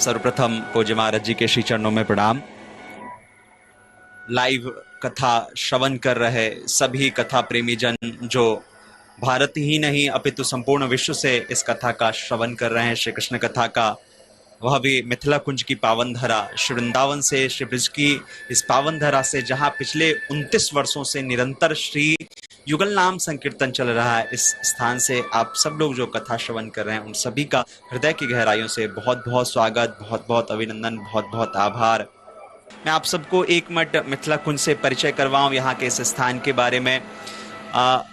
सर्वप्रथम पूज्य महाराज जी के श्री चरणों में प्रणाम। लाइव कथा श्रवण कर रहे सभी कथा प्रेमी जन जो भारत ही नहीं अपितु संपूर्ण विश्व से इस कथा का श्रवण कर रहे हैं, श्री कृष्ण कथा का, वह भी मिथिला कुंज की पावन धरा श्री वृंदावन से, श्री ब्रज की इस पावन धरा से, जहां पिछले 29 वर्षों से निरंतर श्री युगल नाम संकीर्तन चल रहा है। इस स्थान से आप सब लोग जो कथा श्रवण कर रहे हैं, उन सभी का हृदय की गहराइयों से बहुत बहुत स्वागत, बहुत बहुत अभिनंदन, बहुत बहुत आभार। मैं आप सबको एक मिनट मिथिला कुंज से परिचय करवाऊं, यहाँ के इस स्थान के बारे में।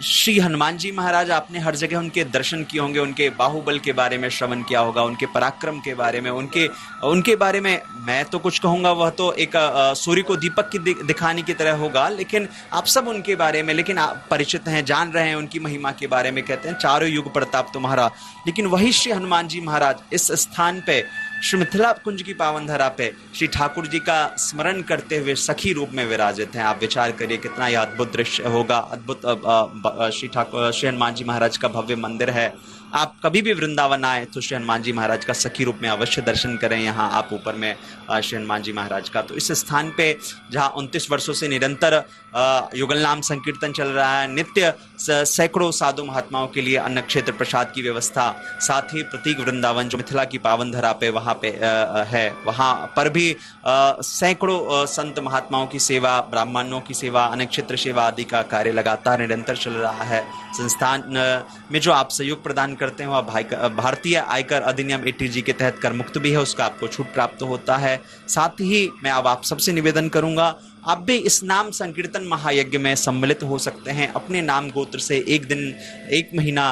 श्री हनुमान जी महाराज, आपने हर जगह उनके दर्शन किए होंगे, उनके बाहुबल के बारे में श्रवण किया होगा, उनके पराक्रम के बारे में, उनके बारे में मैं तो कुछ कहूँगा, वह तो एक सूर्य को दीपक की दिखाने की तरह होगा, लेकिन आप सब उनके बारे में लेकिन आप परिचित हैं, जान रहे हैं उनकी महिमा के बारे में। कहते हैं चारों युग प्रताप तुम्हारा, लेकिन वही श्री हनुमान जी महाराज इस स्थान पे श्री मिथिला कुंज की पावन धरा पे श्री ठाकुर जी का स्मरण करते हुए सखी रूप में विराजित हैं। आप विचार करिए कितना यह अद्भुत दृश्य होगा। अद्भुत श्री हनुमान जी महाराज का भव्य मंदिर है। आप कभी भी वृंदावन आए तो श्री हनुमान जी महाराज का सखी रूप में अवश्य दर्शन करें। यहाँ आप ऊपर में श्री हनुमान जी महाराज का, तो इस स्थान पे जहाँ 29 वर्षों से निरंतर युगल नाम संकीर्तन चल रहा है, नित्य सैकड़ों साधु महात्माओं के लिए अन्न क्षेत्र प्रसाद की व्यवस्था, साथ ही प्रतीक वृंदावन जो मिथिला की पावन धरा पे वहाँ पे है, वहाँ पर भी सैकड़ों संत महात्माओं की सेवा, ब्राह्मणों की सेवा, अन्न क्षेत्र सेवा आदि का कार्य लगातार निरंतर चल रहा है। संस्थान में जो आप सहयोग प्रदान करते हैं वह भारतीय आयकर अधिनियम 80G के तहत कर मुक्त भी है, उसका आपको छूट प्राप्त होता है। साथ ही मैं अब आप सबसे निवेदन करूंगा, आप भी इस नाम संकीर्तन महायज्ञ में सम्मिलित हो सकते हैं। अपने नाम गोत्र से एक दिन, एक महीना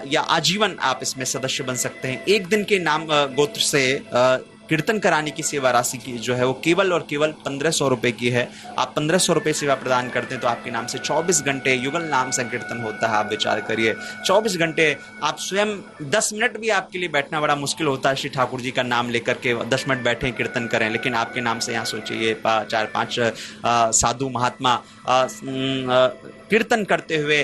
या आजीवन आप इसमें सदस्य बन सकते हैं। एक दिन के नाम गोत्र से कीर्तन कराने की सेवा राशि की जो है वो केवल और केवल 1500 रुपए की है। आप 1500 रुपए सेवा प्रदान करते हैं तो आपके नाम से 24 घंटे युगल नाम संकीर्तन होता है। आप विचार करिए 24 घंटे, आप स्वयं 10 मिनट भी आपके लिए बैठना बड़ा मुश्किल होता है। श्री ठाकुर जी का नाम लेकर के 10 मिनट बैठे कीर्तन करें, लेकिन आपके नाम से यहाँ सोचिए 4-5 साधु महात्मा कीर्तन करते हुए,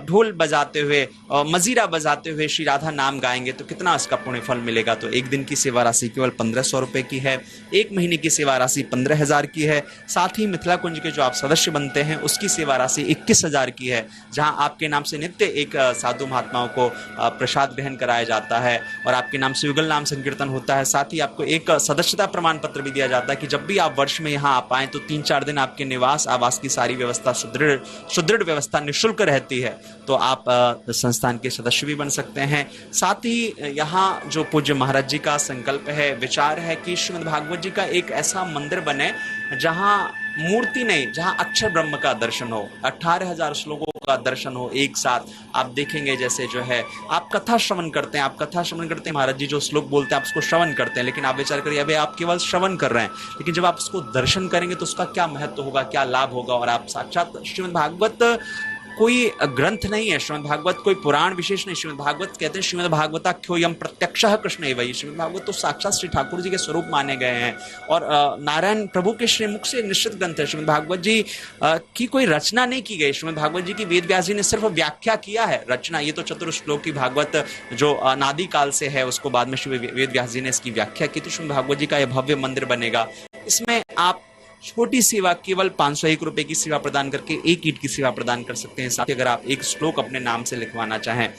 ढोल बजाते हुए, मजीरा बजाते हुए श्री राधा नाम गाएंगे तो कितना इसका पुण्य फल मिलेगा। तो एक दिन की सेवा राशि केवल 1500 रुपए की है, एक महीने की सेवा राशि 15,000 की है। साथ ही मिथिला कुंज के जो आप सदस्य बनते हैं उसकी सेवा राशि 21,000 की है, जहां आपके नाम से नित्य एक साधु महात्माओं को प्रसाद ग्रहण कराया जाता है और आपके नाम से युगल नाम संकीर्तन होता है। साथ ही आपको एक सदस्यता प्रमाण पत्र भी दिया जाता है कि जब भी आप वर्ष में यहाँ आ पाएं तो 3-4 दिन आपके निवास आवास की सारी व्यवस्था सुदृढ़ व्यवस्था निःशुल्क रहती है, तो आप संस्थान के सदस्य भी बन सकते हैं। साथ ही यहाँ जो पूज्य महाराज जी का संकल्प है, विचार है कि श्रीमद् भागवत जी का एक ऐसा मंदिर बने जहाँ मूर्ति नहीं, जहाँ अक्षर ब्रह्म का दर्शन हो, 18,000 श्लोकों का दर्शन हो एक साथ। आप देखेंगे जैसे जो है आप कथा श्रवण करते हैं, महाराज जी जो श्लोक बोलते हैं आप उसको श्रवण करते हैं, लेकिन आप विचार करिए अभी आप केवल श्रवण कर रहे हैं, लेकिन जब आप उसको दर्शन करेंगे तो उसका क्या महत्व होगा, क्या लाभ होगा। और आप साक्षात श्रीमद् भागवत कोई ग्रंथ नहीं है, श्रीमद् भागवत कोई पुराण विशेष नहीं। श्रीमद् भागवत कहते हैं श्रीमद् भागवताख्योयम प्रत्यक्षः कृष्ण एव। श्रीमद् भागवत तो साक्षात श्री ठाकुर जी के स्वरूप माने गए हैं और नारायण प्रभु के श्रीमुख से निश्चित ग्रंथ है। श्रीमद् भागवत जी की कोई रचना नहीं की गई। श्रीमद् भागवत जी की वेद व्यास जी ने सिर्फ व्याख्या किया है, रचना ये तो चतुर्श्लोक की भागवत जो अनादि काल से है, उसको बाद में श्री वेद व्यास जी ने इसकी व्याख्या की। तो श्रीमद् भागवत जी का यह भव्य मंदिर बनेगा। इसमें आप छोटी सेवा केवल 501 रुपए की सेवा प्रदान करके एक ईंट की सेवा प्रदान कर सकते हैं। साथ ही अगर आप एक श्लोक अपने नाम से लिखवाना चाहें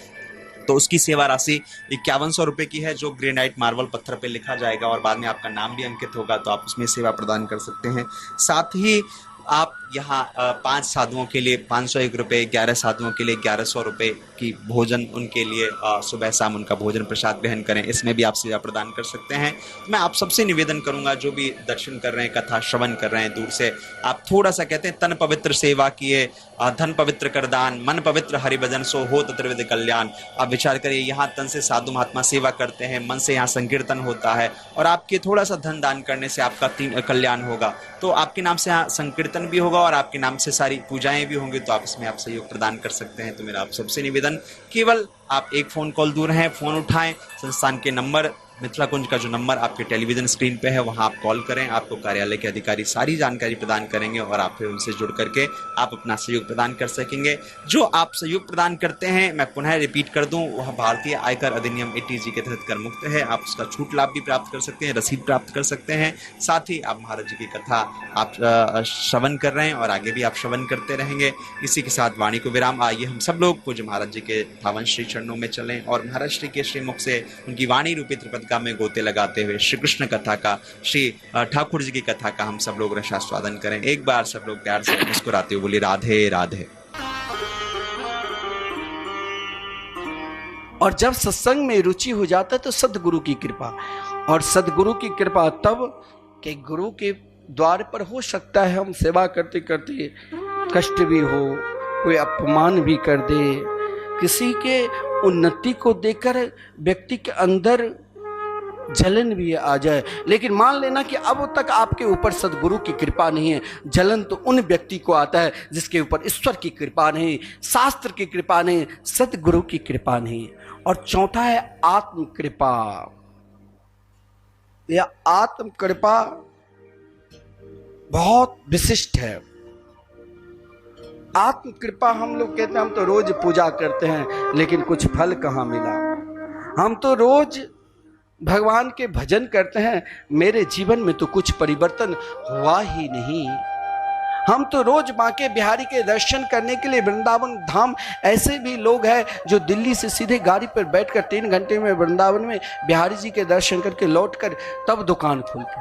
तो उसकी सेवा राशि 5100 रुपए की है, जो ग्रेनाइट मार्बल पत्थर पे लिखा जाएगा और बाद में आपका नाम भी अंकित होगा, तो आप उसमें सेवा प्रदान कर सकते हैं। साथ ही आप यहाँ 5 साधुओं के लिए 501 रुपये, 11 साधुओं के लिए 1100 रुपये की भोजन, उनके लिए सुबह शाम उनका भोजन प्रसाद ग्रहण करें, इसमें भी आप सेवा प्रदान कर सकते हैं। मैं आप सबसे निवेदन करूंगा, जो भी दर्शन कर रहे हैं, कथा श्रवण कर रहे हैं दूर से, आप थोड़ा सा कहते हैं तन पवित्र सेवा किए, धन पवित्र कर दान, मन पवित्र हरिभजन, सो हो तत्रिविध कल्याण। आप विचार करिए यहाँ तन से साधु महात्मा सेवा करते हैं, मन से यहाँ संकीर्तन होता है और आपके थोड़ा सा धन दान करने से आपका 3 कल्याण होगा। तो आपके नाम से यहाँ संकीर्तन भी होगा और आपके नाम से सारी पूजाएं भी होंगी, तो आप इसमें आप सहयोग प्रदान कर सकते हैं। तो मेरा आप सबसे निवेदन, केवल आप एक फ़ोन कॉल दूर हैं, फ़ोन उठाएं, संस्थान के नंबर मिथिला कुंज का जो नंबर आपके टेलीविजन स्क्रीन पे है वहां आप कॉल करें, आपको कार्यालय के अधिकारी सारी जानकारी प्रदान करेंगे और आप फिर उनसे जुड़ करके आप अपना सहयोग प्रदान कर सकेंगे। जो आप सहयोग प्रदान करते हैं, मैं पुनः रिपीट कर दूं, वह भारतीय आयकर अधिनियम 80G के तहत कर मुक्त है। आप उसका छूट लाभ भी प्राप्त कर सकते हैं, रसीद प्राप्त कर सकते हैं। साथ ही आप महाराज जी की कथा आप श्रवण कर रहे हैं और आगे भी आप श्रवण करते रहेंगे। इसी के साथ वाणी को विराम। आइए हम सब लोग पूज्य महाराज जी के पावन श्री चरणों में चलें और महाराज श्री के श्रीमुख से उनकी वाणी रूपी त्रिपदिका में गोते लगाते हुए श्री कृष्ण कथा का, श्री ठाकुर जी की कथा का हम सब लोग रसास्वादन करें। एक बार सब लोग प्यार से मुस्कुराते हुए बोली राधे राधे। और जब सत्संग में रुचि हो जाता है तो सदगुरु की कृपा, और सदगुरु की कृपा तब कि गुरु के द्वार पर हो सकता है हम सेवा करते करते कष्ट भी हो, कोई अपमान भी कर दे, किसी के उन्नति को देखकर व्यक्ति के अंदर जलन भी आ जाए, लेकिन मान लेना कि अब तक आपके ऊपर सदगुरु की कृपा नहीं है। जलन तो उन व्यक्ति को आता है जिसके ऊपर ईश्वर की कृपा नहीं, शास्त्र की कृपा नहीं, सदगुरु की कृपा नहीं। और चौथा है आत्म कृपा। यह आत्म कृपा बहुत विशिष्ट है। आत्म कृपा हम लोग कहते हैं हम तो रोज पूजा करते हैं लेकिन कुछ फल कहाँ मिला। हम तो रोज भगवान के भजन करते हैं, मेरे जीवन में तो कुछ परिवर्तन हुआ ही नहीं। हम तो रोज बांके बिहारी के दर्शन करने के लिए वृंदावन धाम, ऐसे भी लोग हैं जो दिल्ली से सीधे गाड़ी पर बैठकर 3 घंटे में वृंदावन में बिहारी जी के दर्शन करके लौटकर तब दुकान खोलते,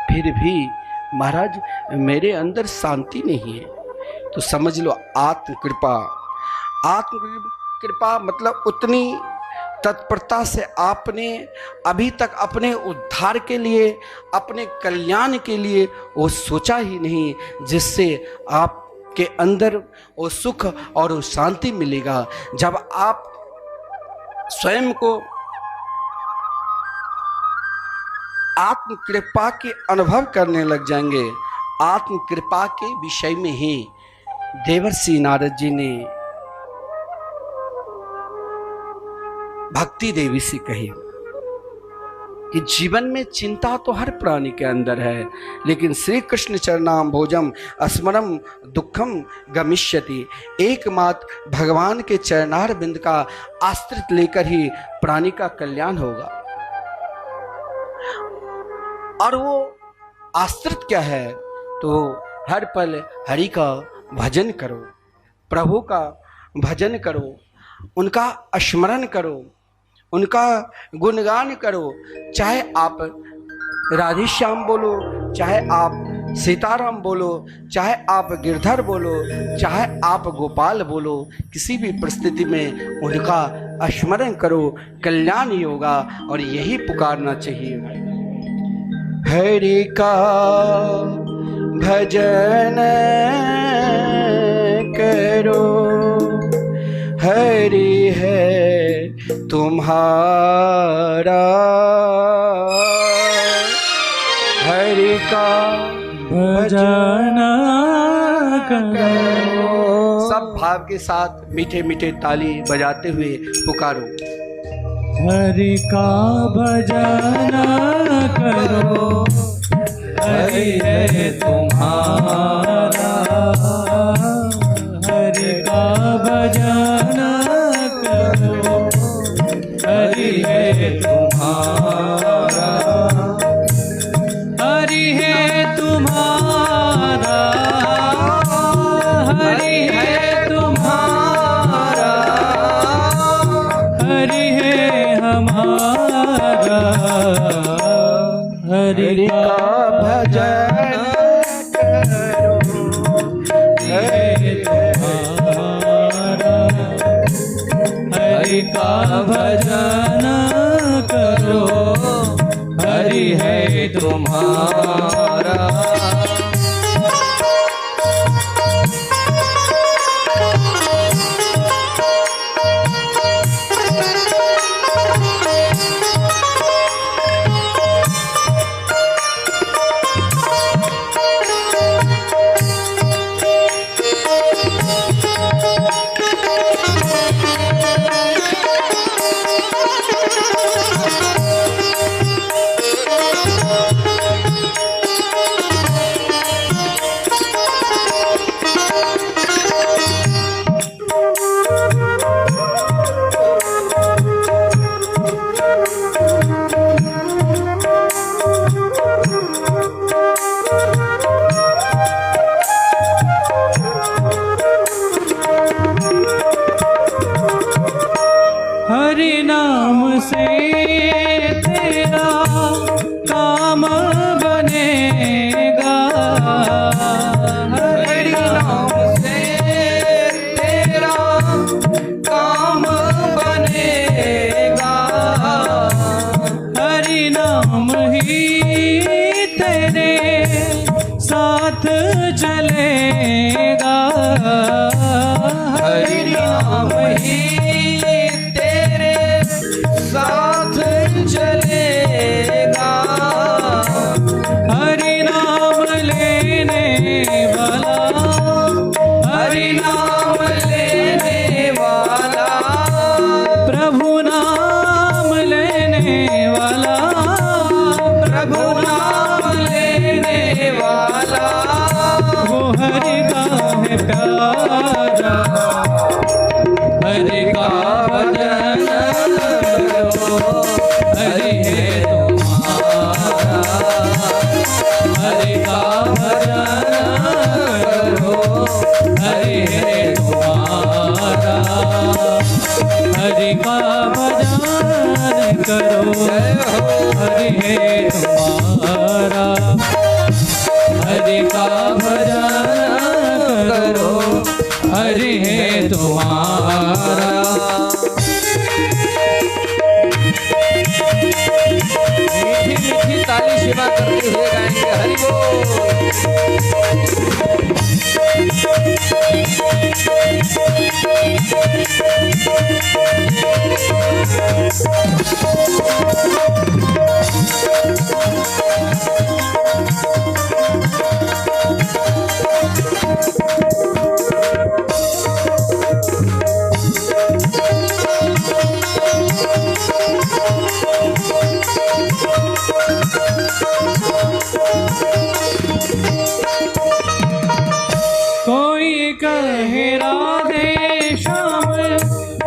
फिर भी महाराज मेरे अंदर शांति नहीं है। तो समझ लो आत्म कृपा। आत्म कृपा मतलब उतनी तत्परता से आपने अभी तक अपने उद्धार के लिए, अपने कल्याण के लिए वो सोचा ही नहीं, जिससे आपके अंदर वो सुख और वो शांति मिलेगा। जब आप स्वयं को आत्म कृपा के अनुभव करने लग जाएंगे। आत्म कृपा के विषय में ही देवर्षि नारद जी ने भक्ति देवी से कही कि जीवन में चिंता तो हर प्राणी के अंदर है, लेकिन श्री कृष्ण चरणाम भोजम स्मरम दुखम गमिष्यति। एकमात्र भगवान के चरणार बिंद का आश्रित लेकर ही प्राणी का कल्याण होगा। और वो आश्रित क्या है? तो हर पल हरि का भजन करो, प्रभु का भजन करो, उनका स्मरण करो, उनका गुणगान करो। चाहे आप राधे श्याम बोलो, चाहे आप सीताराम बोलो, चाहे आप गिरधर बोलो, चाहे आप गोपाल बोलो, किसी भी परिस्थिति में उनका स्मरण करो, कल्याण ही होगा। और यही पुकारना चाहिए, हरि का भजन करो, हरि है तुम्हारा, हरि का भजन करो। सब भाव के साथ मीठे मीठे ताली बजाते हुए पुकारो, हरि का भजन करो, हरि है तुम्हारा, हरि का भजन करो, हरि है तुम्हारा, हरि है तुम्हारा, हरि है तुम्हारा, हरि है हमारा, हरि का भजन करो, हरि तुम्हारा, हरि का भजन करो, हरि है तुम्हारा। से तेरा काम बनेगा, हरि नाम से तेरा काम बनेगा, हरि नाम ही तेरे साथ चलेगा, हरि नाम ही तेरे साथ चलेगा, हरि नाम लेने वाला, हरि नाम लेने वाला, प्रभु नाम लेने वाला, प्रभु नाम लेने वाला, वो हरि का है प्यारा, हरि का भजन करो, हरि है तुम्हारा, हरि का भजन करो, हरि है तुम्हारा, हरि का भजन करो, हरि है तुम्हारा, हरि का भजन करो, हरि है तुम्हारा। मीठी मीठी ताली सेवा करते हुए गाएंगे हरि बोल। कोई कहे राधे श्याम,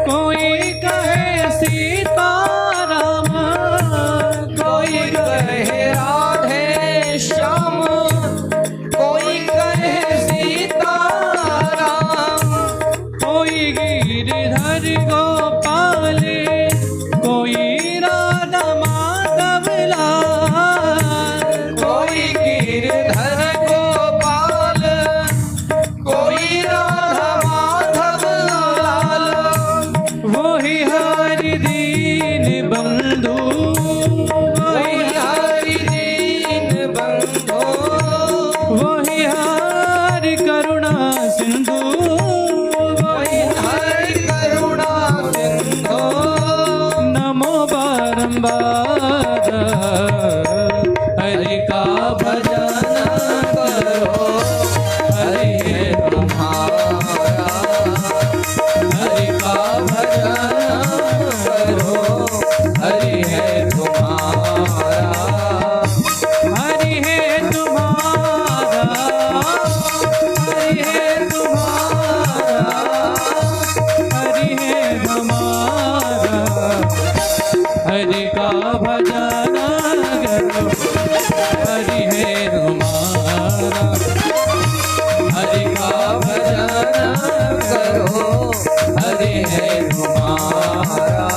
कोई कहे सीताराम, कोई कहे राधे श्याम, कोई कहे सीताराम, कोई गिरधर गोपाल, कोई राधा माधव लाल, कोई गिरधर गोपाल, कोई राधा माधव लाल, वही हरि दीन बंधु, वही हरि दीन बंधु, वही हरि करुणा सिंधु, वही हरि करुणा सिंधु, नमो बारंबार, हरि का भजन करो, हरि है तुम्हारा, हरि का भजन करो, हरि है तुम्हारा, हरि है तुम्हारा, हरि है तुम्हारा, हरि है हमारा, हरि का भजन करो, हरि है तुम्हारा, हरि का भजन करो, हरि है तुम्हारा।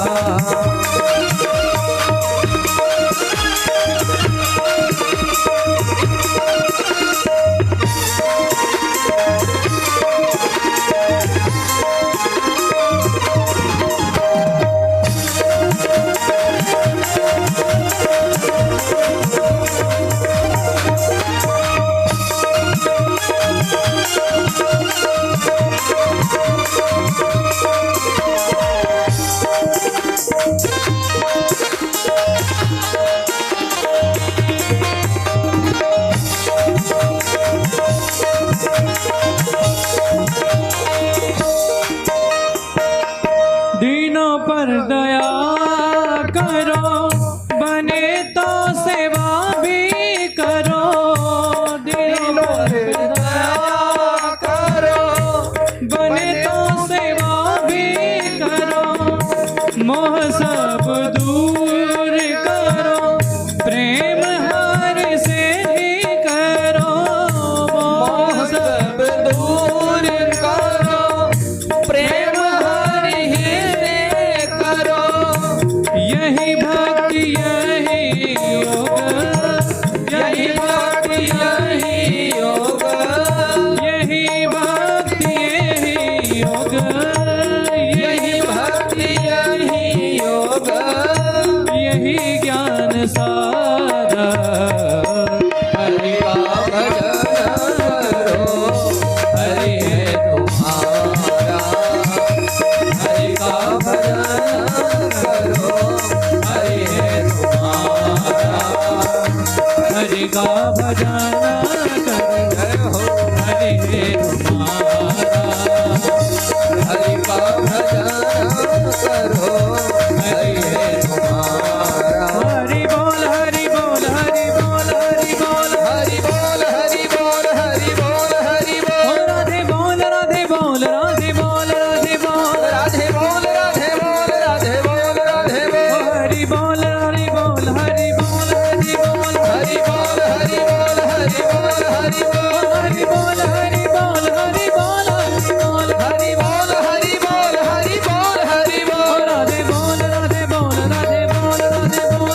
दीनों पर दया करो, बने तो सेवा भी करो, दीनों पर दया करो, बने तो सेवा भी करो, मोह सब दूर करो, प्रेम हर से ही करो, मोह सब दूर करो, प्रेम हरि से करो, यही भजन करो, हरि है तुम्हारा, हरि का भजन करो, हरि है तुम्हारा, हरि का भजन करो, हरि है तुम्हारा। हरि बोल हरि बोल हरि बोल हरि बोल हरि बोल हरि बोल हरि बोल हरि बोल। राधे बोल राधे बोल राधे बोल राधे बोल राधे बोल राधे बोल राधे बोल राधे बोल। हरि बोल हरि बोल हरि बोल हरि बोल हरि बोल हरि बोल हरि बोल हरि बोल। हरि बोल हरि बोल हरि बोल हरि बोल हरि बोल हरि बोल हरि बोल हरि बोल।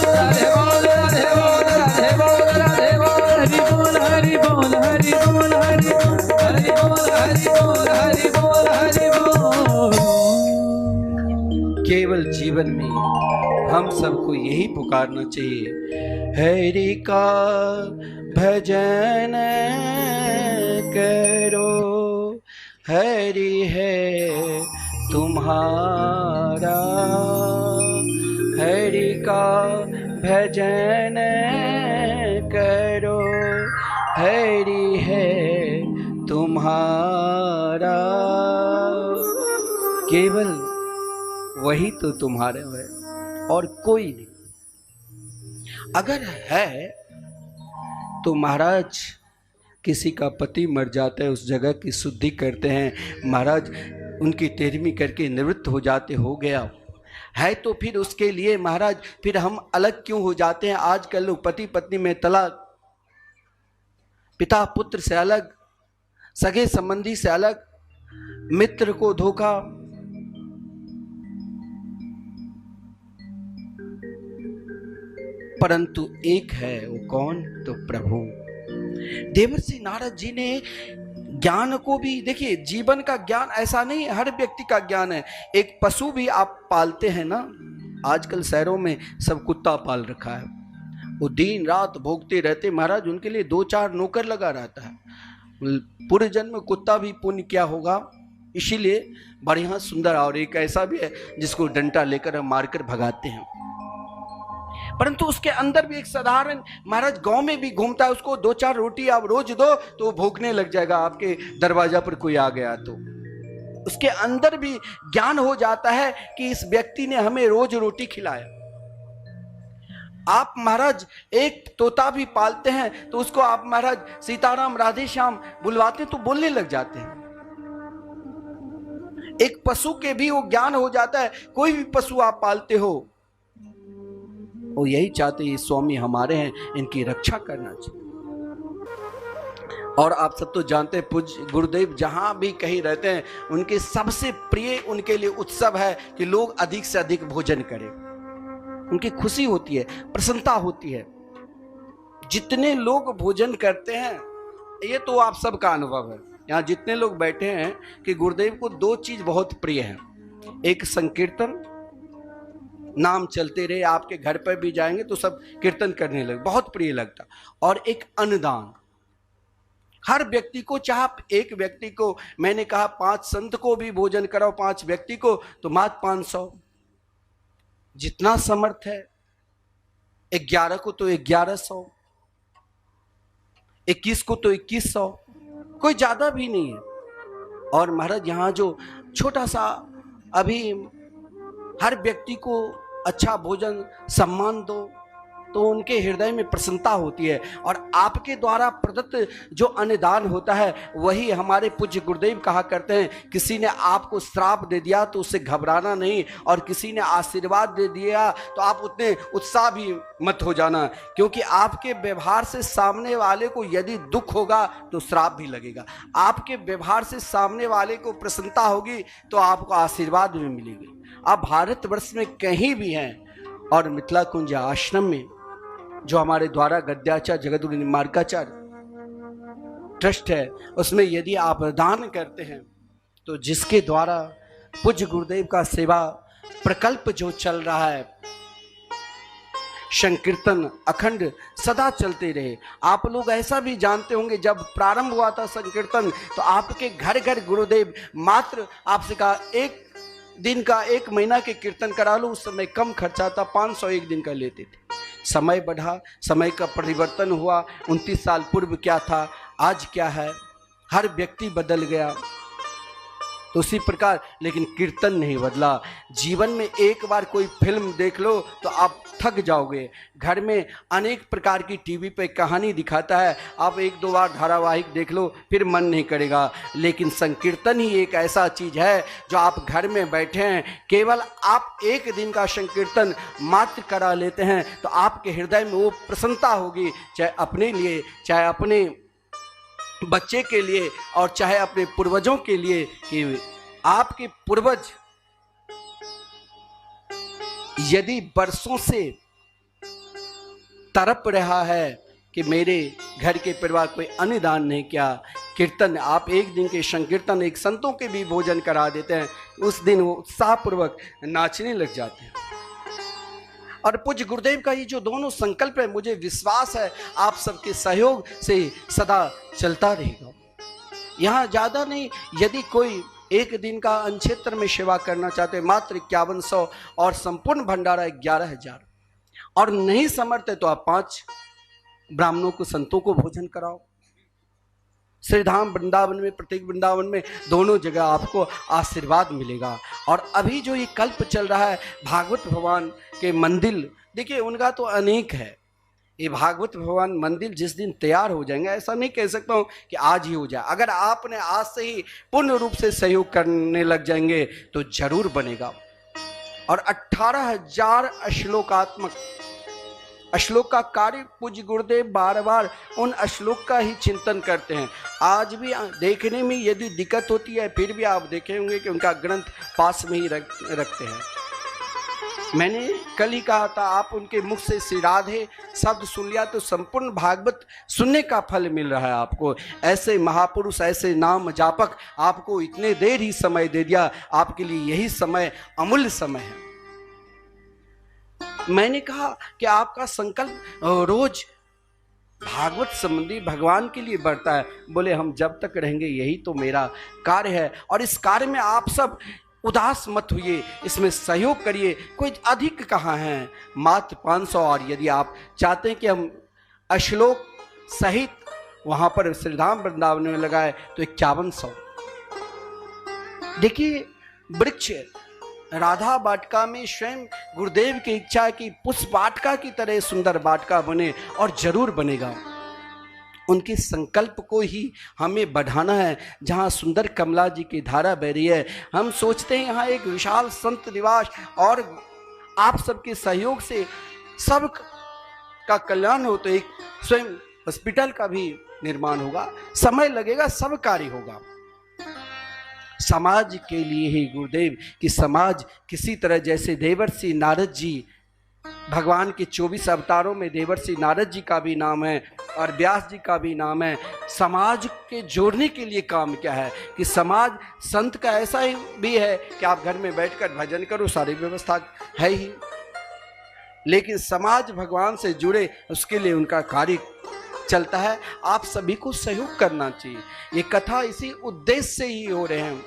राधे बोल राधे बोल राधे बोल राधे बोल राधे बोल राधे बोल राधे बोल राधे बोल। हरि बोल हरि बोल हरि बोल हरि बोल हरि बोल हरि बोल हरि बोल हरि बोल। केवल जीवन में हम सबको यही पुकारना चाहिए, हरि का भजन करो, हरि है तुम्हारा, हरि का भजन करो, हरि है तुम्हारा। केवल वही तो तुम्हारा है और कोई नहीं। अगर है तो महाराज किसी का पति मर जाता है, उस जगह की शुद्धि करते हैं महाराज, उनकी तेरहवीं करके निवृत्त हो जाते, हो गया है तो फिर उसके लिए महाराज फिर हम अलग क्यों हो जाते हैं। आजकल लोग पति पत्नी में तलाक, पिता पुत्र से अलग, सगे संबंधी से अलग, मित्र को धोखा। परंतु एक है, वो कौन? तो प्रभु। देवर्षि नारद जी ने ज्ञान को भी देखिए, जीवन का ज्ञान ऐसा नहीं हर व्यक्ति का ज्ञान है। एक पशु भी आप पालते हैं ना, आजकल शहरों में सब कुत्ता पाल रखा है, वो दिन रात भोगते रहते महाराज, उनके लिए 2-4 नौकर लगा रहता है। पूरे जन्म कुत्ता भी पुण्य क्या होगा, इसीलिए बढ़िया सुंदर। और एक ऐसा भी है जिसको डंडा लेकर हम मारकर भगाते हैं, परंतु उसके अंदर भी एक साधारण महाराज गांव में भी घूमता है, उसको 2-4 रोटी आप रोज दो तो वो भूखने लग जाएगा। आपके दरवाजा पर कोई आ गया तो उसके अंदर भी ज्ञान हो जाता है कि इस व्यक्ति ने हमें रोज रोटी खिलाया। आप महाराज एक तोता भी पालते हैं तो उसको आप महाराज सीताराम राधे श्याम बुलवाते तो बोलने लग जाते हैं। एक पशु के भी वो ज्ञान हो जाता है। कोई भी पशु आप पालते हो, वो यही चाहते हैं स्वामी हमारे हैं, इनकी रक्षा करना चाहिए। और आप सब तो जानते हैं पूज्य गुरुदेव जहां भी कहीं रहते हैं, उनके सबसे प्रिय उनके लिए उत्सव है कि लोग अधिक से अधिक भोजन करें। उनकी खुशी होती है, प्रसन्नता होती है। जितने लोग भोजन करते हैं, ये तो आप सबका अनुभव है, यहाँ जितने लोग बैठे हैं, कि गुरुदेव को 2 चीज बहुत प्रिय है। एक संकीर्तन, नाम चलते रहे, आपके घर पर भी जाएंगे तो सब कीर्तन करने लगे, बहुत प्रिय लगता। और एक अन्नदान, हर व्यक्ति को, चाहे एक व्यक्ति को, मैंने कहा 5 संत को भी भोजन कराओ, 5 व्यक्ति को तो मात्र 500, जितना समर्थ है। 11 को तो 1100, 21 को तो 2100, कोई ज्यादा भी नहीं है। और महाराज यहाँ जो छोटा सा अभी हर व्यक्ति को अच्छा भोजन सम्मान दो तो उनके हृदय में प्रसन्नता होती है। और आपके द्वारा प्रदत्त जो अन्नदान होता है, वही हमारे पूज्य गुरुदेव कहा करते हैं, किसी ने आपको श्राप दे दिया तो उससे घबराना नहीं, और किसी ने आशीर्वाद दे दिया तो आप उतने उत्साह भी मत हो जाना, क्योंकि आपके व्यवहार से सामने वाले को यदि दुख होगा तो श्राप भी लगेगा। आपके व्यवहार से सामने वाले को प्रसन्नता होगी तो आपको आशीर्वाद भी मिलेगी। आप भारतवर्ष में कहीं भी हैं, और मिथिला कुंज आश्रम में जो हमारे द्वारा गद्याचार्य जगतगुरु निम्बार्काचार्य ट्रस्ट है, उसमें यदि आप दान करते हैं तो जिसके द्वारा पूज्य गुरुदेव का सेवा प्रकल्प जो चल रहा है, संकीर्तन अखंड सदा चलते रहे। आप लोग ऐसा भी जानते होंगे, जब प्रारंभ हुआ था संकीर्तन तो आपके घर घर गुरुदेव मात्र आपसे कहा 1 दिन का 1 महीना के कीर्तन करा लो, उस समय कम खर्चा था, 500 एक दिन का लेते थे। समय बढ़ा, समय का परिवर्तन हुआ। 29 साल पूर्व क्या था, आज क्या है, हर व्यक्ति बदल गया। तो उसी प्रकार लेकिन कीर्तन नहीं बदला। जीवन में एक बार कोई फिल्म देख लो तो आप थक जाओगे। घर में अनेक प्रकार की टीवी पे कहानी दिखाता है, आप 1-2 बार धारावाहिक देख लो फिर मन नहीं करेगा। लेकिन संकीर्तन ही एक ऐसा चीज है जो आप घर में बैठे हैं, केवल आप 1 दिन का संकीर्तन मात्र करा लेते हैं तो आपके हृदय में वो प्रसन्नता होगी, चाहे अपने लिए, चाहे अपने बच्चे के लिए और चाहे अपने पूर्वजों के लिए, कि आपके पूर्वज यदि वर्षों से तड़प रहा है कि मेरे घर के परिवार कोई अन्नदान नहीं किया, कीर्तन आप 1 दिन के संकीर्तन, एक संतों के भी भोजन करा देते हैं, उस दिन वो उत्साहपूर्वक नाचने लग जाते हैं। और पूज्य गुरुदेव का ये जो दोनों संकल्प है, मुझे विश्वास है आप सबके सहयोग से सदा चलता रहेगा। यहाँ ज़्यादा नहीं, यदि कोई 1 दिन का अनक्षेत्र में सेवा करना चाहते हैं मात्र 5100 और संपूर्ण भंडारा 11,000, और नहीं समर्थ है तो आप 5 ब्राह्मणों को, संतों को भोजन कराओ। श्रीधाम वृंदावन में, प्रत्येक वृंदावन में दोनों जगह आपको आशीर्वाद मिलेगा। और अभी जो ये कल्प चल रहा है भागवत भगवान के मंदिर, देखिए उनका तो अनेक है। ये भागवत भगवान मंदिर जिस दिन तैयार हो जाएंगे, ऐसा नहीं कह सकता हूँ कि आज ही हो जाए, अगर आपने आज से ही पूर्ण रूप से सहयोग करने लग जाएंगे तो जरूर बनेगा। और 18,000 श्लोक का कार्य पूज्य गुरुदेव बार बार उन श्लोक का ही चिंतन करते हैं। आज भी देखने में यदि दिक्कत होती है फिर भी आप देखे होंगे कि उनका ग्रंथ पास में ही रखते हैं। मैंने कल ही कहा था, आप उनके मुख से श्री राधे शब्द सुन लिया तो संपूर्ण भागवत सुनने का फल मिल रहा है आपको। ऐसे महापुरुष, ऐसे नाम जापक आपको इतने देर ही समय दे दिया, आपके लिए यही समय अमूल्य समय है। मैंने कहा कि आपका संकल्प रोज भागवत संबंधी भगवान के लिए बढ़ता है। बोले हम जब तक रहेंगे यही तो मेरा कार्य है, और इस कार्य में आप सब उदास मत होइए, इसमें सहयोग करिए। कोई अधिक कहाँ है, मात्र 500, और यदि आप चाहते हैं कि हम श्लोक सहित वहाँ पर श्रीधाम वृंदावन में लगाए तो 5100। देखिए वृक्ष राधा वाटिका में स्वयं गुरुदेव की इच्छा है कि पुष्प वाटिका की तरह सुंदर वाटिका बने, और जरूर बनेगा। उनके संकल्प को ही हमें बढ़ाना है। जहाँ सुंदर कमला जी की धारा बह रही है, हम सोचते हैं यहाँ एक विशाल संत निवास, और आप सबके सहयोग से सब का कल्याण हो तो एक स्वयं हॉस्पिटल का भी निर्माण होगा। समय लगेगा, सब कार्य होगा समाज के लिए ही गुरुदेव कि समाज किसी तरह, जैसे देवर्षि नारद जी, भगवान के 24 अवतारों में देवर्षि नारद जी का भी नाम है और व्यास जी का भी नाम है। समाज के जोड़ने के लिए काम क्या है कि समाज संत का ऐसा ही भी है कि आप घर में बैठकर भजन करो, सारी व्यवस्था है ही, लेकिन समाज भगवान से जुड़े उसके लिए उनका कार्य चलता है। आप सभी को सहयोग करना चाहिए। ये कथा इसी उद्देश्य से ही हो रहे हैं।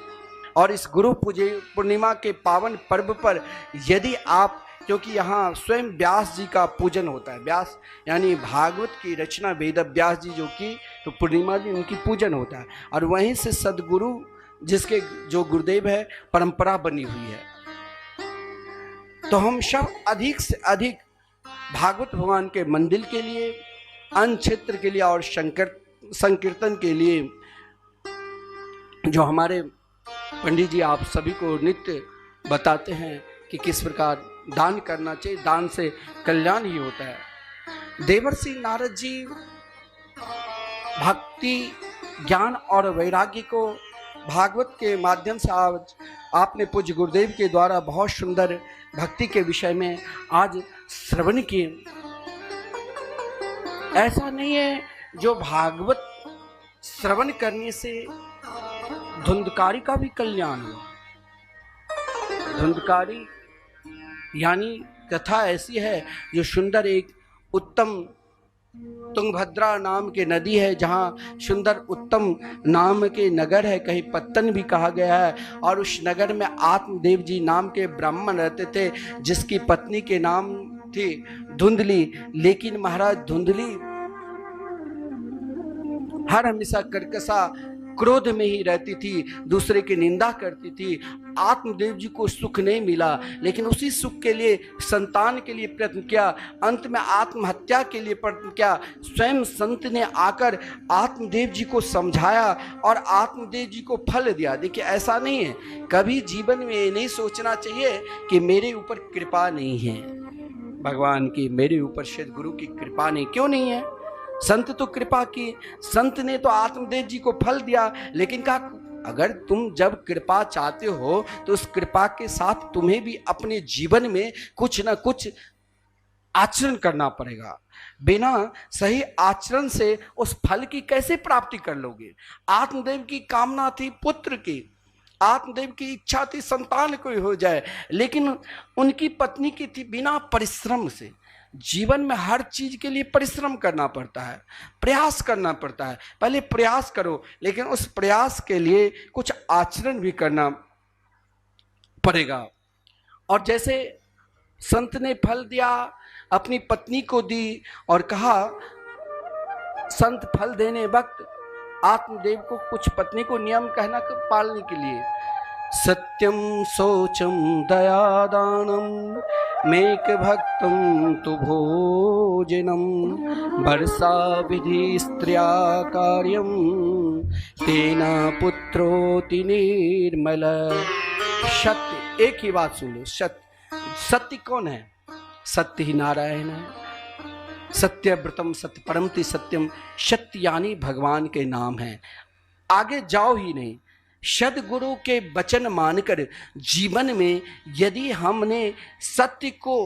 और इस गुरु पूर्णिमा के पावन पर्व पर यदि आप, क्योंकि यहाँ स्वयं व्यास जी का पूजन होता है, व्यास यानी भागवत की रचना वेद व्यास जी जो की, तो पूर्णिमा जी उनकी पूजन होता है, और वहीं से सदगुरु जिसके जो गुरुदेव है परंपरा बनी हुई है। तो हम सब अधिक से अधिक भागवत भगवान के मंदिर के लिए, अन्य क्षेत्र के लिए और संकीर्तन के लिए, जो हमारे पंडित जी आप सभी को नित्य बताते हैं कि किस प्रकार दान करना चाहिए, दान से कल्याण ही होता है। देवर्षि नारद जी भक्ति, ज्ञान और वैराग्य को भागवत के माध्यम से आज आपने पूज्य गुरुदेव के द्वारा बहुत सुंदर भक्ति के विषय में आज श्रवण किए। ऐसा नहीं है जो भागवत श्रवण करने से धुंधकारी का भी कल्याण हुआ। धुंधकारी यानी कथा ऐसी है जो सुंदर एक उत्तम तुंगभद्रा नाम के नदी है, जहाँ सुंदर उत्तम नाम के नगर है, कहीं पत्तन भी कहा गया है। और उस नगर में आत्मदेव जी नाम के ब्राह्मण रहते थे, जिसकी पत्नी के नाम थी धुंधली। लेकिन महाराज धुंधली हर हमेशा कर्कशा क्रोध में ही रहती थी, दूसरे की निंदा करती थी। आत्मदेव जी को सुख नहीं मिला, लेकिन उसी सुख के लिए संतान के लिए प्रयत्न किया। अंत में आत्महत्या के लिए प्रयत्न किया। स्वयं संत ने आकर आत्मदेव जी को समझाया और आत्मदेव जी को फल दिया। देखिए ऐसा नहीं है, कभी जीवन में ये नहीं सोचना चाहिए कि मेरे ऊपर कृपा नहीं है भगवान की, मेरे ऊपर शायद गुरु की कृपा नहीं। क्यों नहीं है? संत तो कृपा की, संत ने तो आत्मदेव जी को फल दिया। लेकिन कहा अगर तुम जब कृपा चाहते हो तो उस कृपा के साथ तुम्हें भी अपने जीवन में कुछ ना कुछ आचरण करना पड़ेगा। बिना सही आचरण से उस फल की कैसे प्राप्ति कर लोगे? आत्मदेव की कामना थी पुत्र की, आत्मदेव की इच्छा थी संतान कोई हो जाए, लेकिन उनकी पत्नी की थी बिना परिश्रम से। जीवन में हर चीज के लिए परिश्रम करना पड़ता है, प्रयास करना पड़ता है। पहले प्रयास करो, लेकिन उस प्रयास के लिए कुछ आचरण भी करना पड़ेगा। और जैसे संत ने फल दिया, अपनी पत्नी को दी और कहा, संत फल देने वक्त आत्मदेव को कुछ पत्नी को नियम कहना पालने के लिए, सत्यम शौचम दयादानम मेक भक्तम तु भोजनम वर्षा विधि स्त्रिया कार्यम तेना पुत्रोति निर्मल। सत्य, एक ही बात सुन लो, सत्य कौन है? सत्य ही नारायण है। सत्यव्रतम सत्य परमति सत्यम, सत्य यानी भगवान के नाम है। आगे जाओ ही नहीं। सद्गुरु के वचन मानकर जीवन में यदि हमने सत्य को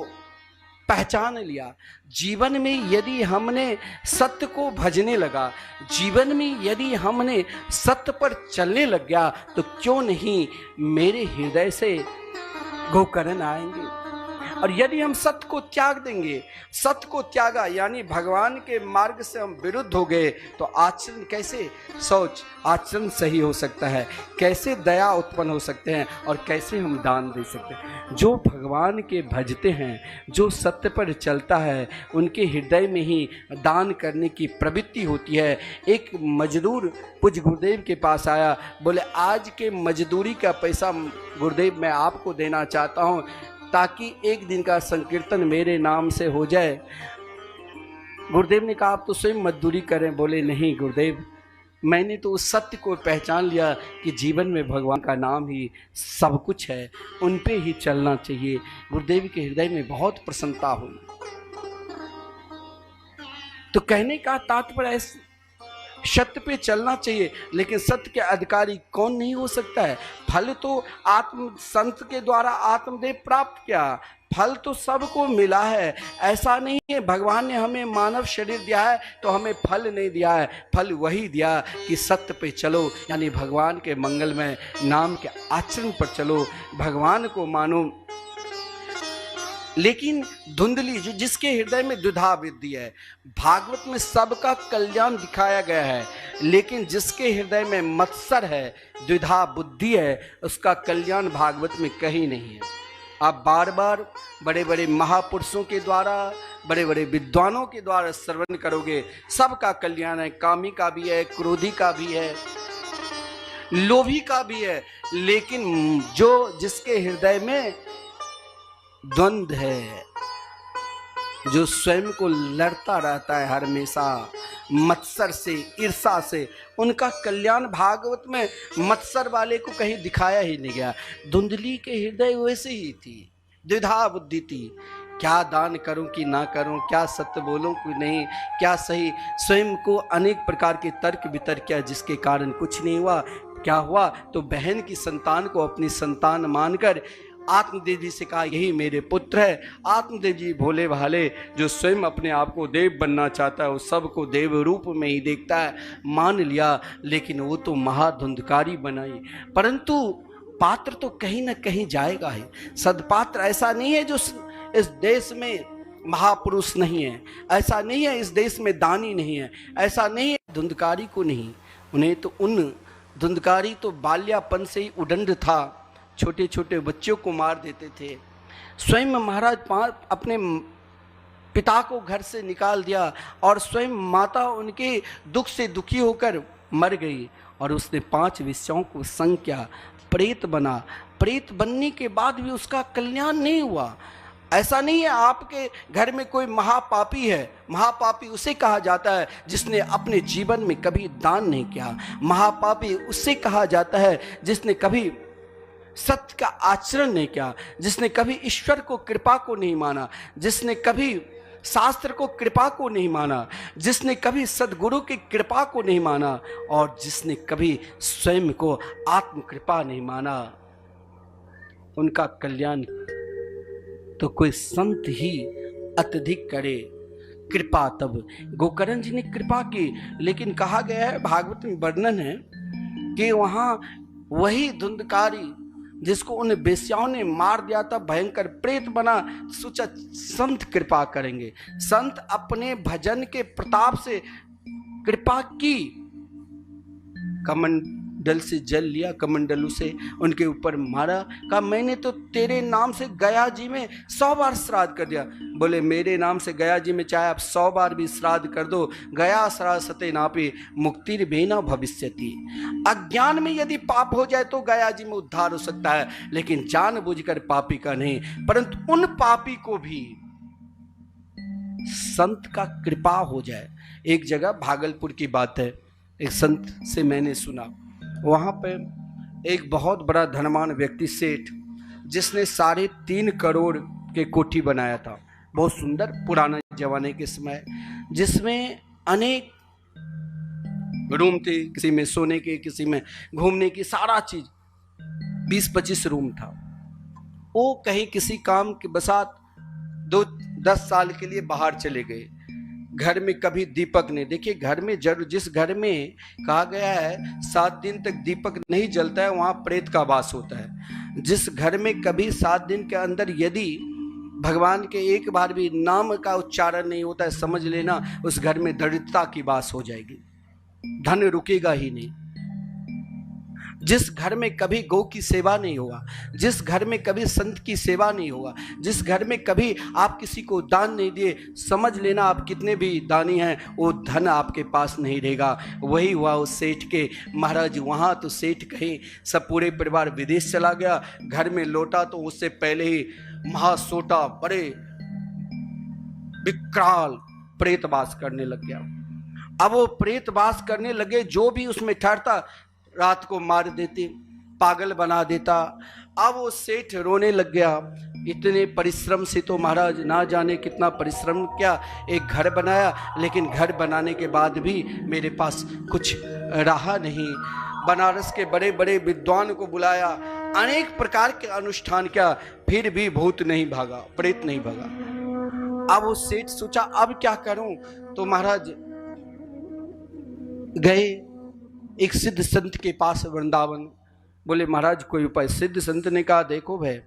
पहचान लिया, जीवन में यदि हमने सत्य को भजने लगा, जीवन में यदि हमने सत्य पर चलने लग गया, तो क्यों नहीं मेरे हृदय से गोकर्ण आएंगे। और यदि हम सत्य को त्याग देंगे, सत्य को त्यागा यानी भगवान के मार्ग से हम विरुद्ध हो गए, तो आचरण कैसे सोच आचरण सही हो सकता है, कैसे दया उत्पन्न हो सकते हैं, और कैसे हम दान दे सकते हैं। जो भगवान के भजते हैं, जो सत्य पर चलता है, उनके हृदय में ही दान करने की प्रवृत्ति होती है। एक मजदूर पूज्य गुरुदेव के पास आया, बोले आज के मजदूरी का पैसा गुरुदेव मैं आपको देना चाहता हूँ, ताकि एक दिन का संकीर्तन मेरे नाम से हो जाए। गुरुदेव ने कहा आप तो स्वयं मजदूरी करें। बोले नहीं गुरुदेव, मैंने तो उस सत्य को पहचान लिया कि जीवन में भगवान का नाम ही सब कुछ है, उन पे ही चलना चाहिए। गुरुदेव के हृदय में बहुत प्रसन्नता हुई। तो कहने का तात्पर्य सत्य पे चलना चाहिए, लेकिन सत्य के अधिकारी कौन नहीं हो सकता है? फल तो आत्म संत के द्वारा आत्मदेव प्राप्त किया, फल तो सबको मिला है। ऐसा नहीं है भगवान ने हमें मानव शरीर दिया है तो हमें फल नहीं दिया है। फल वही दिया कि सत्य पे चलो, यानी भगवान के मंगलमय नाम के आचरण पर चलो, भगवान को मानो। लेकिन धुंधली जिसके हृदय में द्विधा बुद्धि है, भागवत में सबका कल्याण दिखाया गया है, लेकिन जिसके हृदय में मत्सर है, द्विधा बुद्धि है, उसका कल्याण भागवत में कहीं नहीं है। आप बार बार बड़े बड़े महापुरुषों के द्वारा, बड़े बड़े विद्वानों के द्वारा श्रवण करोगे, सबका कल्याण है। कामी का भी है, क्रोधी का भी है, लोभी का भी है, लेकिन जो जिसके हृदय में द्वंद है, जो स्वयं को लड़ता रहता है हर हमेशा मत्सर से, ईर्षा से, उनका कल्याण भागवत में मत्सर वाले को कहीं दिखाया ही नहीं गया। धुंधली के हृदय वैसे ही थी, द्विधा बुद्धि थी, क्या दान करूं कि ना करूं, क्या सत्य बोलूं कि नहीं, क्या सही। स्वयं को अनेक प्रकार के तर्क वितर्क किया, जिसके कारण कुछ नहीं हुआ। क्या हुआ? तो बहन की संतान को अपनी संतान मानकर आत्मदेव जी से कहा यही मेरे पुत्र है। आत्मदेव जी भोले भाले, जो स्वयं अपने आप को देव बनना चाहता है, वो सबको देव रूप में ही देखता है, मान लिया। लेकिन वो तो महाधुंधकारी बनाई, परंतु पात्र तो कहीं ना कहीं जाएगा ही। सदपात्र ऐसा नहीं है जो इस देश में महापुरुष नहीं है, ऐसा नहीं है इस देश में दानी नहीं है, ऐसा नहीं है धुंधकारी को नहीं। उन्हें तो धुंधकारी तो बाल्यापन से ही उदंड था, छोटे छोटे बच्चों को मार देते थे। स्वयं महाराज अपने पिता को घर से निकाल दिया और स्वयं माता उनके दुख से दुखी होकर मर गई और उसने 5 वेश्याओं को संग किया, प्रेत बना। प्रेत बनने के बाद भी उसका कल्याण नहीं हुआ। ऐसा नहीं है आपके घर में कोई महापापी है, महापापी उसे कहा जाता है जिसने अपने जीवन में कभी दान नहीं किया। महापापी उससे कहा जाता है जिसने कभी सत्य का आचरण नहीं किया, जिसने कभी ईश्वर को कृपा को नहीं माना, जिसने कभी शास्त्र को कृपा को नहीं माना, जिसने कभी सदगुरु की कृपा को नहीं माना और जिसने कभी स्वयं को आत्म कृपा नहीं माना। उनका कल्याण तो कोई संत ही अत्यधिक करे कृपा। तब गोकर्ण जी ने कृपा की, लेकिन कहा गया है, भागवत में वर्णन है कि वहां वही धुंधकारी जिसको उन वेश्याओं ने मार दिया था, भयंकर प्रेत बना, सोचा संत कृपा करेंगे। संत अपने भजन के प्रताप से कृपा की, कमंडल से जल लिया, कमंडलू से उनके ऊपर मारा, कहा मैंने तो तेरे नाम से गया जी में 100 बार श्राद्ध कर दिया। बोले मेरे नाम से गया जी में चाहे आप 100 बार भी श्राद्ध कर दो, गया श्राद्ध सते नापी मुक्तिर्भेना भविष्यति। अज्ञान में यदि पाप हो जाए तो गया जी में उद्धार हो सकता है, लेकिन जानबूझकर पापी का नहीं। परंतु उन पापी को भी संत का कृपा हो जाए। एक जगह भागलपुर की बात है, एक संत से मैंने सुना, वहाँ पे एक बहुत बड़ा धनवान व्यक्ति सेठ, जिसने 3.5 करोड़ के कोठी बनाया था, बहुत सुंदर पुराने जमाने के समय, जिसमें अनेक रूम थे, किसी में सोने के, किसी में घूमने की, सारा चीज 20-25 रूम था। वो कहीं किसी काम के बसात 10 साल के लिए बाहर चले गए। घर में कभी दीपक नहीं, देखिए घर में जरूर, जिस घर में कहा गया है 7 दिन तक दीपक नहीं जलता है वहां प्रेत का वास होता है। जिस घर में कभी 7 दिन के अंदर यदि भगवान के एक बार भी नाम का उच्चारण नहीं होता है, समझ लेना उस घर में दरिद्रता की वास हो जाएगी, धन रुकेगा ही नहीं। जिस घर में कभी गौ की सेवा नहीं होगा, जिस घर में कभी संत की सेवा नहीं होगा, जिस घर में कभी आप किसी को दान नहीं दिए, समझ लेना आप कितने भी दानी हैं वो धन आपके पास नहीं रहेगा। वही हुआ उस सेठ के। महाराज वहाँ तो सेठ कहीं सब पूरे परिवार विदेश चला गया, घर में लौटा तो उससे पहले ही महासोटा बड़े विकराल प्रेतवास करने लग गया। अब वो प्रेतवास करने लगे, जो भी उसमें ठहरता रात को मार देते, पागल बना देता। अब वो सेठ रोने लग गया, इतने परिश्रम से तो महाराज ना जाने कितना परिश्रम किया, एक घर बनाया, लेकिन घर बनाने के बाद भी मेरे पास कुछ रहा नहीं। बनारस के बड़े बड़े विद्वान को बुलाया, अनेक प्रकार के अनुष्ठान किया, फिर भी भूत नहीं भागा, प्रेत नहीं भागा। अब वो सेठ सोचा अब क्या करूं, तो महाराज गए एक सिद्ध संत के पास वृंदावन। बोले महाराज कोई उपाय? सिद्ध संत ने कहा देखो भाई,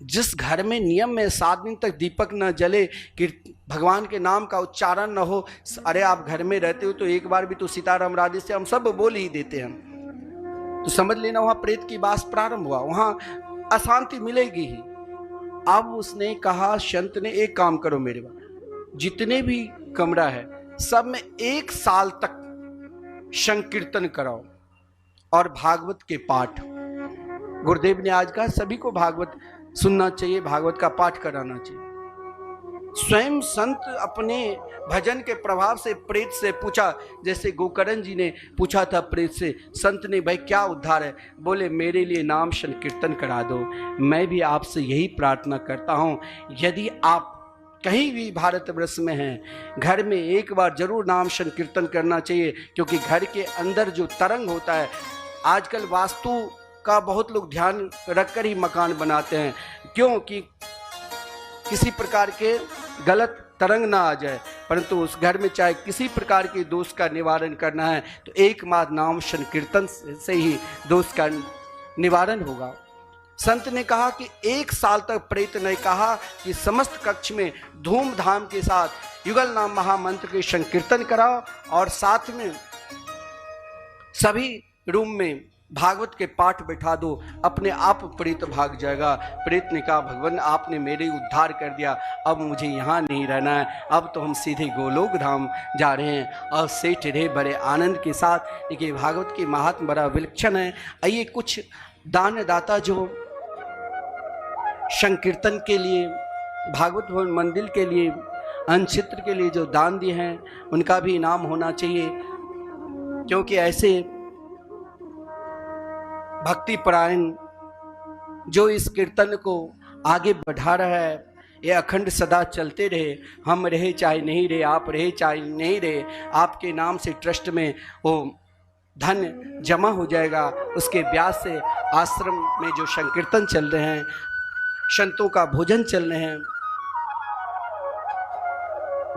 जिस घर में नियम में 7 दिन तक दीपक न जले, कि भगवान के नाम का उच्चारण न हो, अरे आप घर में रहते हो तो एक बार भी तो सीताराम राधे से हम सब बोल ही देते हैं, तो समझ लेना वहां प्रेत की बात प्रारंभ हुआ, वहां अशांति मिलेगी ही। अब उसने कहा, संत ने एक काम करो मेरे पास, जितने भी कमरा है सब में 1 साल तक संकीर्तन कराओ और भागवत के पाठ। गुरुदेव ने आज कहा सभी को भागवत सुनना चाहिए, भागवत का पाठ कराना चाहिए। स्वयं संत अपने भजन के प्रभाव से प्रेत से पूछा, जैसे गोकर्ण जी ने पूछा था प्रेत से, संत ने भाई क्या उद्धार है? बोले मेरे लिए नाम संकीर्तन करा दो। मैं भी आपसे यही प्रार्थना करता हूँ, यदि आप कहीं भी भारतवर्ष में हैं, घर में एक बार जरूर नाम संकीर्तन करना चाहिए, क्योंकि घर के अंदर जो तरंग होता है, आजकल वास्तु का बहुत लोग ध्यान रखकर ही मकान बनाते हैं, क्योंकि किसी प्रकार के गलत तरंग ना आ जाए। परंतु उस घर में चाहे किसी प्रकार के दोष का निवारण करना है तो एकमात्र नाम संकीर्तन से ही दोष का निवारण होगा। संत ने कहा कि 1 साल तक प्रेत ने कहा कि समस्त कक्ष में धूमधाम के साथ युगल नाम महामंत्र के संकीर्तन कराओ और साथ में सभी रूम में भागवत के पाठ बैठा दो, अपने आप प्रेत भाग जाएगा। प्रेत ने कहा भगवान आपने मेरे उद्धार कर दिया, अब मुझे यहाँ नहीं रहना है, अब तो हम सीधे गोलोक धाम जा रहे हैं। और सेठ रहे बड़े आनंद के साथ। देखिए भागवत की महात्म बड़ा विलक्षण है। आइए कुछ दानदाता जो संकीर्तन के लिए, भागवत भवन मंदिर के लिए, अनक्षेत्र के लिए जो दान दिए हैं उनका भी इनाम होना चाहिए, क्योंकि ऐसे भक्ति परायण जो इस कीर्तन को आगे बढ़ा रहा है, ये अखंड सदा चलते रहे। हम रहे चाहे नहीं रहे, आप रहे चाहे नहीं रहे, आपके नाम से ट्रस्ट में वो धन जमा हो जाएगा। उसके ब्याज से आश्रम में जो संकीर्तन चल रहे हैं, संतों का भोजन चल रहे हैं,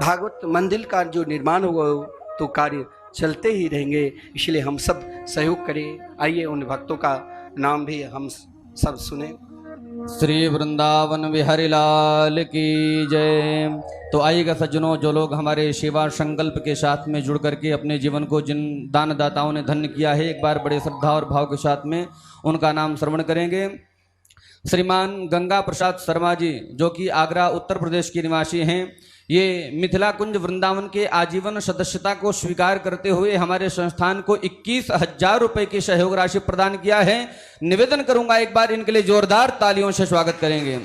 भागवत मंदिर का जो निर्माण हुआ तो कार्य चलते ही रहेंगे। इसलिए हम सब सहयोग करें। आइए उन भक्तों का नाम भी हम सब सुने। श्री वृंदावन बिहारी लाल की जय। तो आइएगा सज्जनों, जो लोग हमारे सेवा संकल्प के साथ में जुड़ करके अपने जीवन को जिन दानदाताओं ने धन्य किया है, एक बार बड़े श्रद्धा और भाव के साथ में उनका नाम श्रवण करेंगे। श्रीमान गंगा प्रसाद शर्मा जी, जो कि आगरा उत्तर प्रदेश के निवासी हैं, ये मिथिला कुंज वृंदावन के आजीवन सदस्यता को स्वीकार करते हुए हमारे संस्थान को 21,000 रुपए की सहयोग राशि प्रदान किया है। निवेदन करूंगा एक बार इनके लिए जोरदार तालियों से स्वागत करेंगे।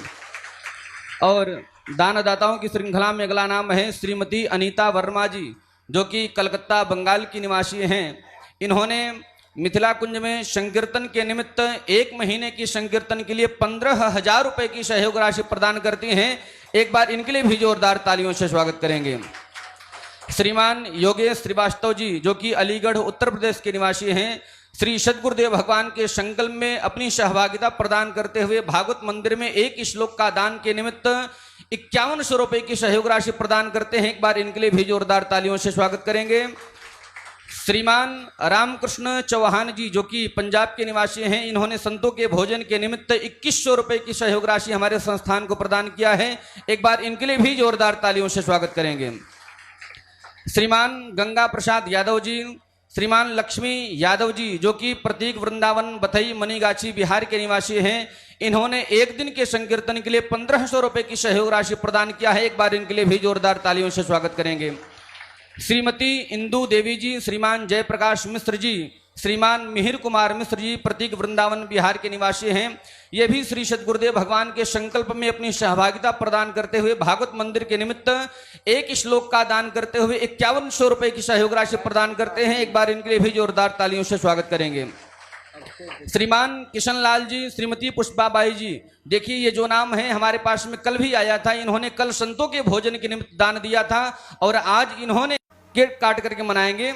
और दानदाताओं की श्रृंखला में अगला नाम है श्रीमती अनीता वर्मा जी, जो कि कलकत्ता बंगाल की निवासी हैं। इन्होंने मिथिला कुंज में संकीर्तन के निमित्त 1 महीने की संकीर्तन के लिए 15,000 रुपए की सहयोग राशि प्रदान करती हैं। एक बार इनके लिए भी जोरदार तालियों से स्वागत करेंगे। श्रीमान योगेश श्रीवास्तव जी, जो कि अलीगढ़ उत्तर प्रदेश के निवासी हैं, श्री सद्गुरुदेव भगवान के संकल्प में अपनी सहभागिता प्रदान करते हुए भागवत मंदिर में 1 श्लोक का दान के निमित्त 5100 रुपए की सहयोग राशि प्रदान करते हैं। एक बार इनके लिए भी जोरदार तालियों से स्वागत करेंगे। श्रीमान रामकृष्ण चौहान जी, जो कि पंजाब के निवासी हैं, इन्होंने संतों के भोजन के निमित्त 2100 रुपए की सहयोग राशि हमारे संस्थान को प्रदान किया है। एक बार इनके लिए भी जोरदार तालियों से स्वागत करेंगे। श्रीमान गंगा प्रसाद यादव जी, श्रीमान लक्ष्मी यादव जी, जो कि प्रतीक वृंदावन बथई मनीगाछी बिहार के निवासी हैं, इन्होंने 1 दिन के संकीर्तन के लिए 1500 रुपए की सहयोग राशि प्रदान किया है। एक बार इनके लिए भी जोरदार तालियों से स्वागत करेंगे। श्रीमती इंदू देवी जी, श्रीमान जयप्रकाश मिश्र जी, श्रीमान मिहिर कुमार मिश्र जी, प्रतीक वृंदावन बिहार के निवासी हैं, ये भी श्री सद्गुरुदेव भगवान के संकल्प में अपनी सहभागिता प्रदान करते हुए भागवत मंदिर के निमित्त 1 श्लोक का दान करते हुए 5100 रुपए की सहयोग राशि प्रदान करते हैं। एक बार इनके लिए भी जोरदार तालियों से स्वागत करेंगे। श्रीमान किशन लाल जी, श्रीमती पुष्पाबाई जी, देखिए ये जो नाम है हमारे पास में कल भी आया था। इन्होंने कल संतों के भोजन के निमित्त दान दिया था और आज इन्होंने केक काट करके मनाएंगे।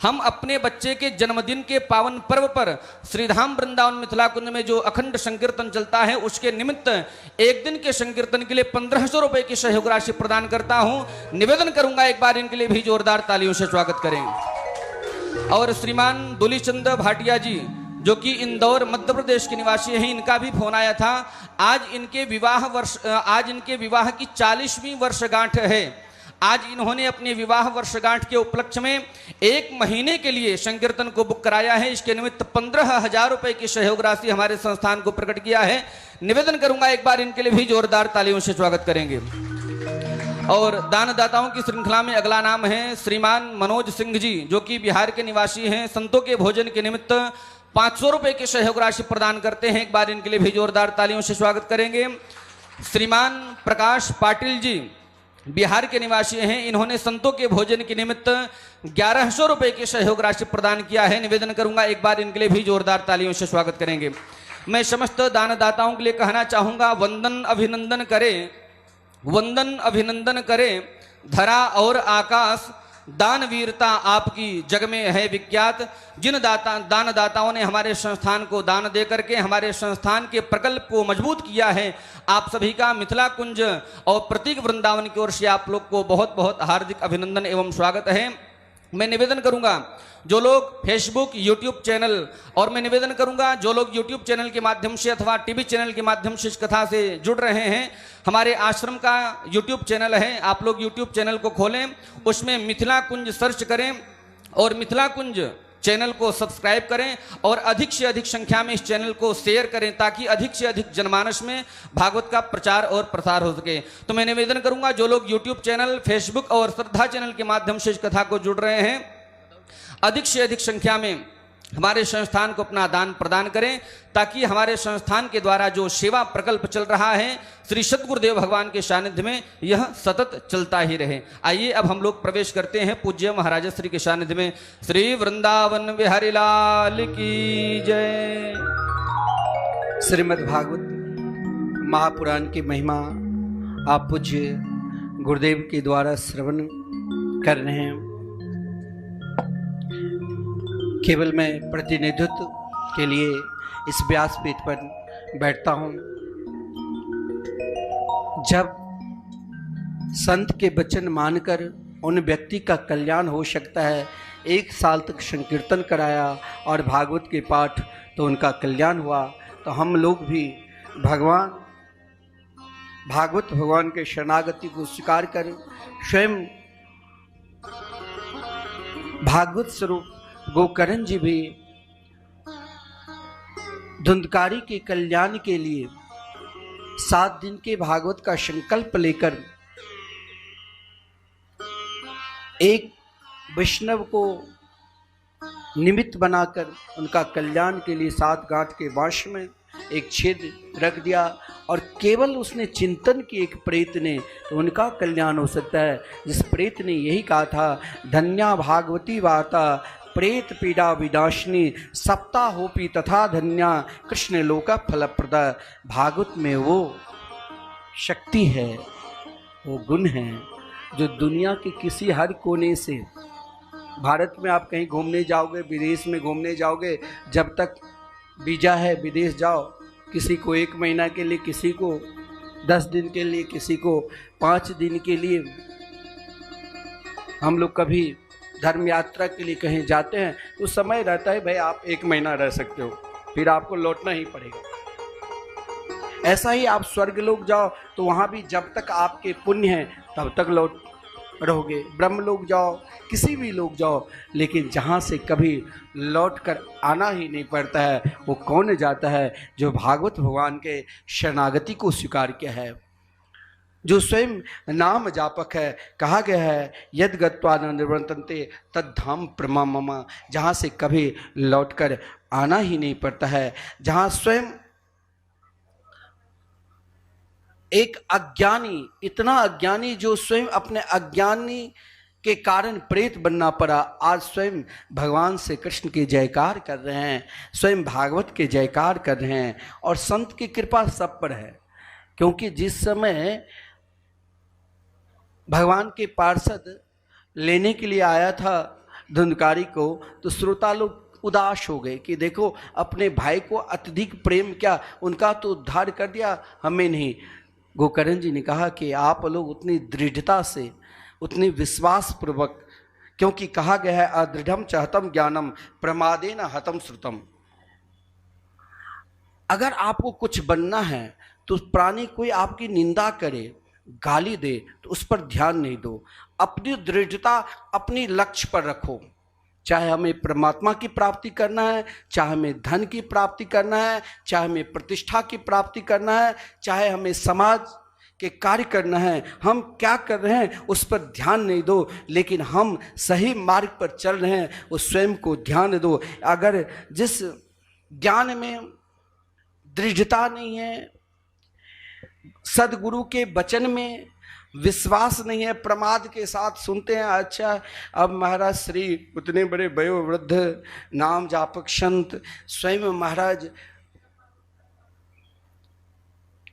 हम अपने बच्चे के जन्मदिन के पावन पर्व पर श्रीधाम वृंदावन मिथिला कुंज में जो अखंड संकीर्तन चलता है, उसके निमित्त 1 दिन के संकीर्तन के लिए 1500 रुपए की सहयोग राशि प्रदान करता हूं। निवेदन करूंगा एक बार इनके लिए भी जोरदार तालियों से स्वागत करें। और श्रीमान दुलीचंद भाटिया जी, जो कि इंदौर मध्य प्रदेश के निवासी हैं, इनका भी फोन आया था। आज इनके विवाह की 40वीं वर्षगांठ है। आज इन्होंने अपने विवाह वर्षगांठ के उपलक्ष्य में 1 महीने के लिए संकीर्तन को बुक कराया है। इसके निमित्त 15,000 रुपए की सहयोग राशि हमारे संस्थान को प्रकट किया है। निवेदन करूंगा एक बार इनके लिए भी जोरदार तालियों से स्वागत करेंगे। और दानदाताओं की श्रृंखला में अगला नाम है श्रीमान मनोज सिंह जी, जो कि बिहार के निवासी हैं, संतों के भोजन के निमित्त 500 रुपए की सहयोग राशि प्रदान करते हैं। एक बार इनके लिए भी जोरदार तालियों से स्वागत करेंगे। श्रीमान प्रकाश पाटिल जी, बिहार के निवासी हैं, इन्होंने संतों के भोजन के निमित्त 1100 रुपए की सहयोग राशि प्रदान किया है। निवेदन करूंगा एक बार इनके लिए भी जोरदार तालियों से स्वागत करेंगे। मैं समस्त दानदाताओं के लिए कहना चाहूंगा, वंदन अभिनंदन करें, वंदन अभिनंदन करें धरा और आकाश, दान वीरता आपकी जग में है विख्यात। जिन दानदाताओं ने हमारे संस्थान को दान दे करके हमारे संस्थान के प्रकल्प को मजबूत किया है, आप सभी का मिथिला कुंज और प्रतीक वृंदावन की ओर से आप लोग को बहुत बहुत हार्दिक अभिनंदन एवं स्वागत है। मैं निवेदन करूंगा जो लोग फेसबुक, यूट्यूब चैनल, और मैं निवेदन करूंगा जो लोग यूट्यूब चैनल के माध्यम से अथवा टीवी चैनल के माध्यम से इस कथा से जुड़ रहे हैं, हमारे आश्रम का यूट्यूब चैनल है, आप लोग यूट्यूब चैनल को खोलें, उसमें मिथिला कुंज सर्च करें और मिथिला कुंज चैनल को सब्सक्राइब करें और अधिक से अधिक संख्या में इस चैनल को शेयर करें ताकि अधिक से अधिक जनमानस में भागवत का प्रचार और प्रसार हो सके। तो मैं निवेदन करूंगा जो लोग यूट्यूब चैनल, फेसबुक और श्रद्धा चैनल के माध्यम से इस कथा को जुड़ रहे हैं, अधिक से अधिक संख्या में हमारे संस्थान को अपना दान प्रदान करें ताकि हमारे संस्थान के द्वारा जो सेवा प्रकल्प चल रहा है श्री सद्गुरुदेव भगवान के सानिध्य में यह सतत चलता ही रहे। आइए अब हम लोग प्रवेश करते हैं पूज्य महाराज श्री के सानिध्य में। श्री वृंदावन बिहारी लाल की जय। श्रीमद् भागवत महापुराण की महिमा आप पूज्य गुरुदेव के द्वारा श्रवण कर रहे हैं। केवल मैं प्रतिनिधित्व के लिए इस व्यासपीठ पर बैठता हूँ। जब संत के वचन मानकर उन व्यक्ति का कल्याण हो सकता है, 1 साल तक संकीर्तन कराया और भागवत के पाठ तो उनका कल्याण हुआ, तो हम लोग भी भागवत भगवान के शरणागति को स्वीकार कर स्वयं भागवत स्वरूप गोकर्ण जी भी धुंधकारी के कल्याण के लिए 7 दिन के भागवत का संकल्प लेकर एक वैष्णव को निमित्त बनाकर उनका कल्याण के लिए 7 गांठ के बांस में एक छेद रख दिया और केवल उसने चिंतन की एक प्रेत ने तो उनका कल्याण हो सकता है। जिस प्रेत ने यही कहा था, धन्या भागवती वार्ता प्रेत पीड़ा विनाशिनी सप्ताहोपि तथा धन्या कृष्ण लोका फलप्रदा। भागवत में वो शक्ति है, वो गुण है जो दुनिया के किसी हर कोने से, भारत में आप कहीं घूमने जाओगे, विदेश में घूमने जाओगे, जब तक वीज़ा है विदेश जाओ, किसी को 1 महीना के लिए, किसी को 10 दिन के लिए, किसी को 5 दिन के लिए। हम लोग कभी धर्म यात्रा के लिए कहीं जाते हैं तो समय रहता है भाई आप 1 महीना रह सकते हो, फिर आपको लौटना ही पड़ेगा। ऐसा ही आप स्वर्ग लोक जाओ तो वहाँ भी जब तक आपके पुण्य हैं तब तक लौट रहोगे। ब्रह्म लोक जाओ, किसी भी लोक जाओ, लेकिन जहाँ से कभी लौट कर आना ही नहीं पड़ता है वो कौन जाता है? जो भागवत भगवान के शरणागति को स्वीकार किया है, जो स्वयं नाम जापक है। कहा गया है यद गत्वा न निवर्तन्ते तद धाम प्रमा मम, जहाँ से कभी लौटकर आना ही नहीं पड़ता है, जहाँ स्वयं एक अज्ञानी, इतना अज्ञानी जो स्वयं अपने अज्ञानी के कारण प्रेत बनना पड़ा, आज स्वयं भगवान से कृष्ण की जयकार कर रहे हैं, स्वयं भागवत के जयकार कर रहे हैं। और संत की कृपा सब पर है, क्योंकि जिस समय भगवान के पार्षद लेने के लिए आया था धुंधकारी को, तो श्रोता लोग उदास हो गए कि देखो अपने भाई को अत्यधिक प्रेम, क्या उनका तो उद्धार कर दिया, हमें नहीं। गोकर्ण जी ने कहा कि आप लोग उतनी दृढ़ता से, उतनी विश्वास पूर्वक, क्योंकि कहा गया है अदृढ़म चहतम ज्ञानम प्रमादेन हतम श्रुतम। अगर आपको कुछ बनना है तो प्राणी कोई आपकी निंदा करे, गाली दे, तो उस पर ध्यान नहीं दो। अपनी दृढ़ता अपनी लक्ष्य पर रखो। चाहे हमें परमात्मा की प्राप्ति करना है, चाहे हमें धन की प्राप्ति करना है, चाहे हमें प्रतिष्ठा की प्राप्ति करना है, चाहे हमें समाज के कार्य करना है, हम क्या कर रहे हैं उस पर ध्यान नहीं दो, लेकिन हम सही मार्ग पर चल रहे हैं उस स्वयं को ध्यान दो। अगर जिस ज्ञान में दृढ़ता नहीं है, सदगुरु के वचन में विश्वास नहीं है, प्रमाद के साथ सुनते हैं, अच्छा अब महाराज श्री उतने बड़े वयोवृद्ध नाम जापक संत स्वयं महाराज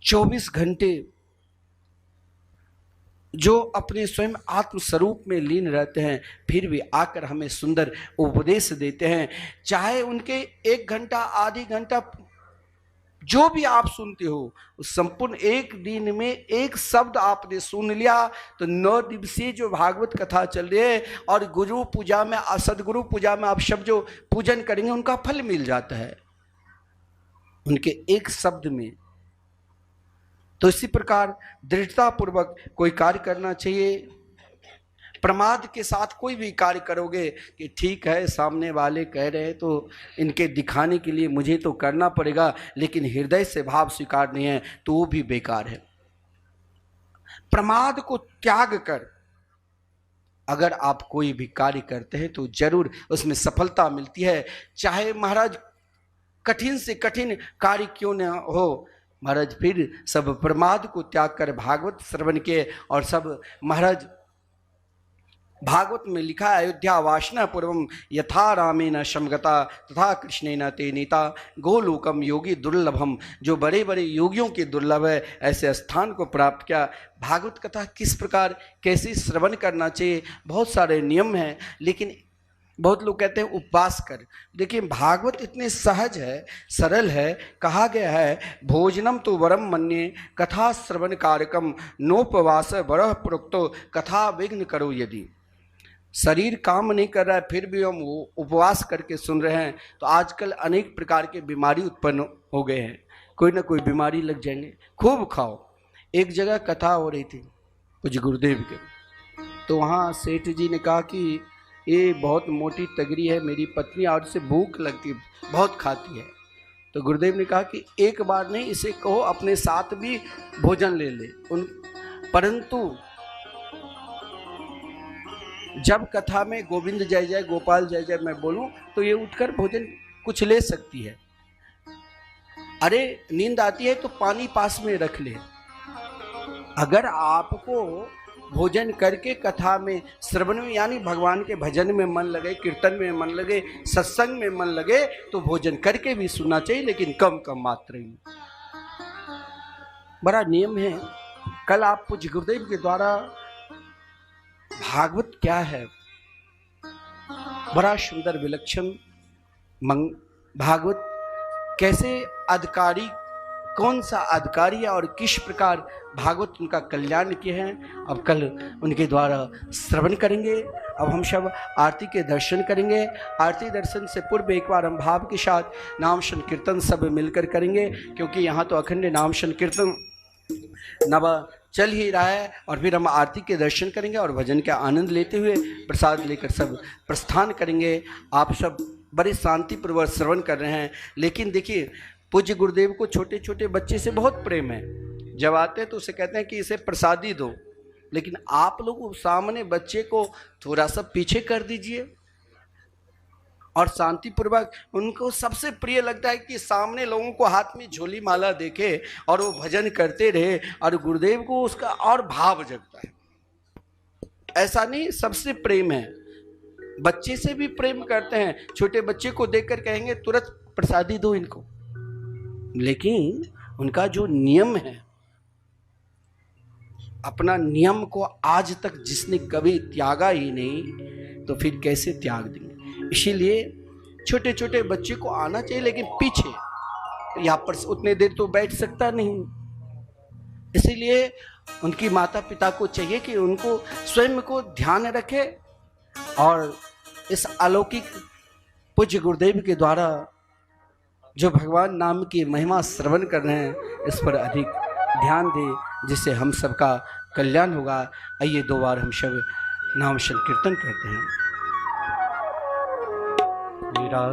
24 घंटे जो अपने स्वयं आत्म स्वरूप में लीन रहते हैं, फिर भी आकर हमें सुंदर उपदेश देते हैं। चाहे उनके 1 घंटा आधी घंटा जो भी आप सुनते हो उस संपूर्ण एक दिन में एक शब्द आपने सुन लिया तो 9 दिवसीय जो भागवत कथा चल रही है और गुरु पूजा में, सदगुरु पूजा में आप सब जो पूजन करेंगे उनका फल मिल जाता है उनके एक शब्द में। तो इसी प्रकार दृढ़ता पूर्वक कोई कार्य करना चाहिए। प्रमाद के साथ कोई भी कार्य करोगे कि ठीक है सामने वाले कह रहे हैं तो इनके दिखाने के लिए मुझे तो करना पड़ेगा, लेकिन हृदय से भाव स्वीकार नहीं है तो वो भी बेकार है। प्रमाद को त्याग कर अगर आप कोई भी कार्य करते हैं तो जरूर उसमें सफलता मिलती है। चाहे महाराज कठिन से कठिन कार्य क्यों न हो, महाराज फिर सब प्रमाद को त्याग कर भागवत श्रवण किए और सब महाराज भागवत में लिखा है अयोध्या वासना पूर्वम यथा रामेण समगता तथा कृष्णेन ते नीता गोलोकम योगी दुर्लभम। जो बड़े बड़े योगियों के दुर्लभ है ऐसे स्थान को प्राप्त किया। भागवत कथा किस प्रकार कैसे श्रवण करना चाहिए, बहुत सारे नियम हैं, लेकिन बहुत लोग कहते हैं उपवास कर। देखिए भागवत इतने सहज है, सरल है। कहा गया है भोजनम तो वरम मन्ये कथा श्रवण कारकम नोपवास वरह प्रोक्तो कथा विघ्न करो यदि। शरीर काम नहीं कर रहा है फिर भी हम उपवास करके सुन रहे हैं तो आजकल अनेक प्रकार के बीमारी उत्पन्न हो गए हैं, कोई ना कोई बीमारी लग जाएंगे। खूब खाओ। एक जगह कथा हो रही थी पूज्य गुरुदेव के, तो वहाँ सेठ जी ने कहा कि ये बहुत मोटी तगड़ी है मेरी पत्नी और इसे भूख लगती है, बहुत खाती है। तो गुरुदेव ने कहा कि एक बार नहीं, इसे कहो अपने साथ भी भोजन ले ले। परंतु जब कथा में गोविंद जय जय गोपाल जय जय मैं बोलूं तो ये उठकर भोजन कुछ ले सकती है। अरे नींद आती है तो पानी पास में रख ले। अगर आपको भोजन करके कथा में श्रवण में यानी भगवान के भजन में मन लगे, कीर्तन में मन लगे, सत्संग में मन लगे तो भोजन करके भी सुनना चाहिए, लेकिन कम कम मात्रा में। बड़ा नियम है। कल आप पूज्य गुरुदेव के द्वारा भागवत क्या है बड़ा सुंदर विलक्षण भागवत कैसे अधिकारी, कौन सा अधिकारी है और किस प्रकार भागवत उनका कल्याण किए हैं, अब कल उनके द्वारा श्रवण करेंगे। अब हम सब आरती के दर्शन करेंगे। आरती दर्शन से पूर्व एक बार हम भाव के साथ नाम संकीर्तन सब मिलकर करेंगे, क्योंकि यहाँ तो अखंड नाम संकीर्तन नवा चल ही रहा है। और फिर हम आरती के दर्शन करेंगे और भजन का आनंद लेते हुए प्रसाद लेकर सब प्रस्थान करेंगे। आप सब बड़े शांतिपूर्वक श्रवण कर रहे हैं, लेकिन देखिए पूज्य गुरुदेव को छोटे छोटे बच्चे से बहुत प्रेम है। जब आते हैं तो उसे कहते हैं कि इसे प्रसादी दो, लेकिन आप लोग सामने बच्चे को थोड़ा सा पीछे कर दीजिए और शांतिपूर्वक। उनको सबसे प्रिय लगता है कि सामने लोगों को हाथ में झोली माला देखे और वो भजन करते रहे, और गुरुदेव को उसका और भाव जगता है। ऐसा नहीं, सबसे प्रेम है। बच्चे से भी प्रेम करते हैं। छोटे बच्चे को देखकर कहेंगे तुरंत प्रसादी दो इनको, लेकिन उनका जो नियम है, अपना नियम को आज तक जिसने कभी त्यागा ही नहीं तो फिर कैसे त्याग देंगे। इसीलिए छोटे छोटे बच्चे को आना चाहिए, लेकिन पीछे यहाँ पर उतने देर तो बैठ सकता नहीं। इसीलिए उनकी माता पिता को चाहिए कि उनको स्वयं को ध्यान रखे और इस अलौकिक पूज्य गुरुदेव के द्वारा जो भगवान नाम की महिमा श्रवण कर रहे हैं इस पर अधिक ध्यान दे, जिससे हम सबका कल्याण होगा। आइए 2 बार हम सब नाम संकीर्तन करते हैं। मेरा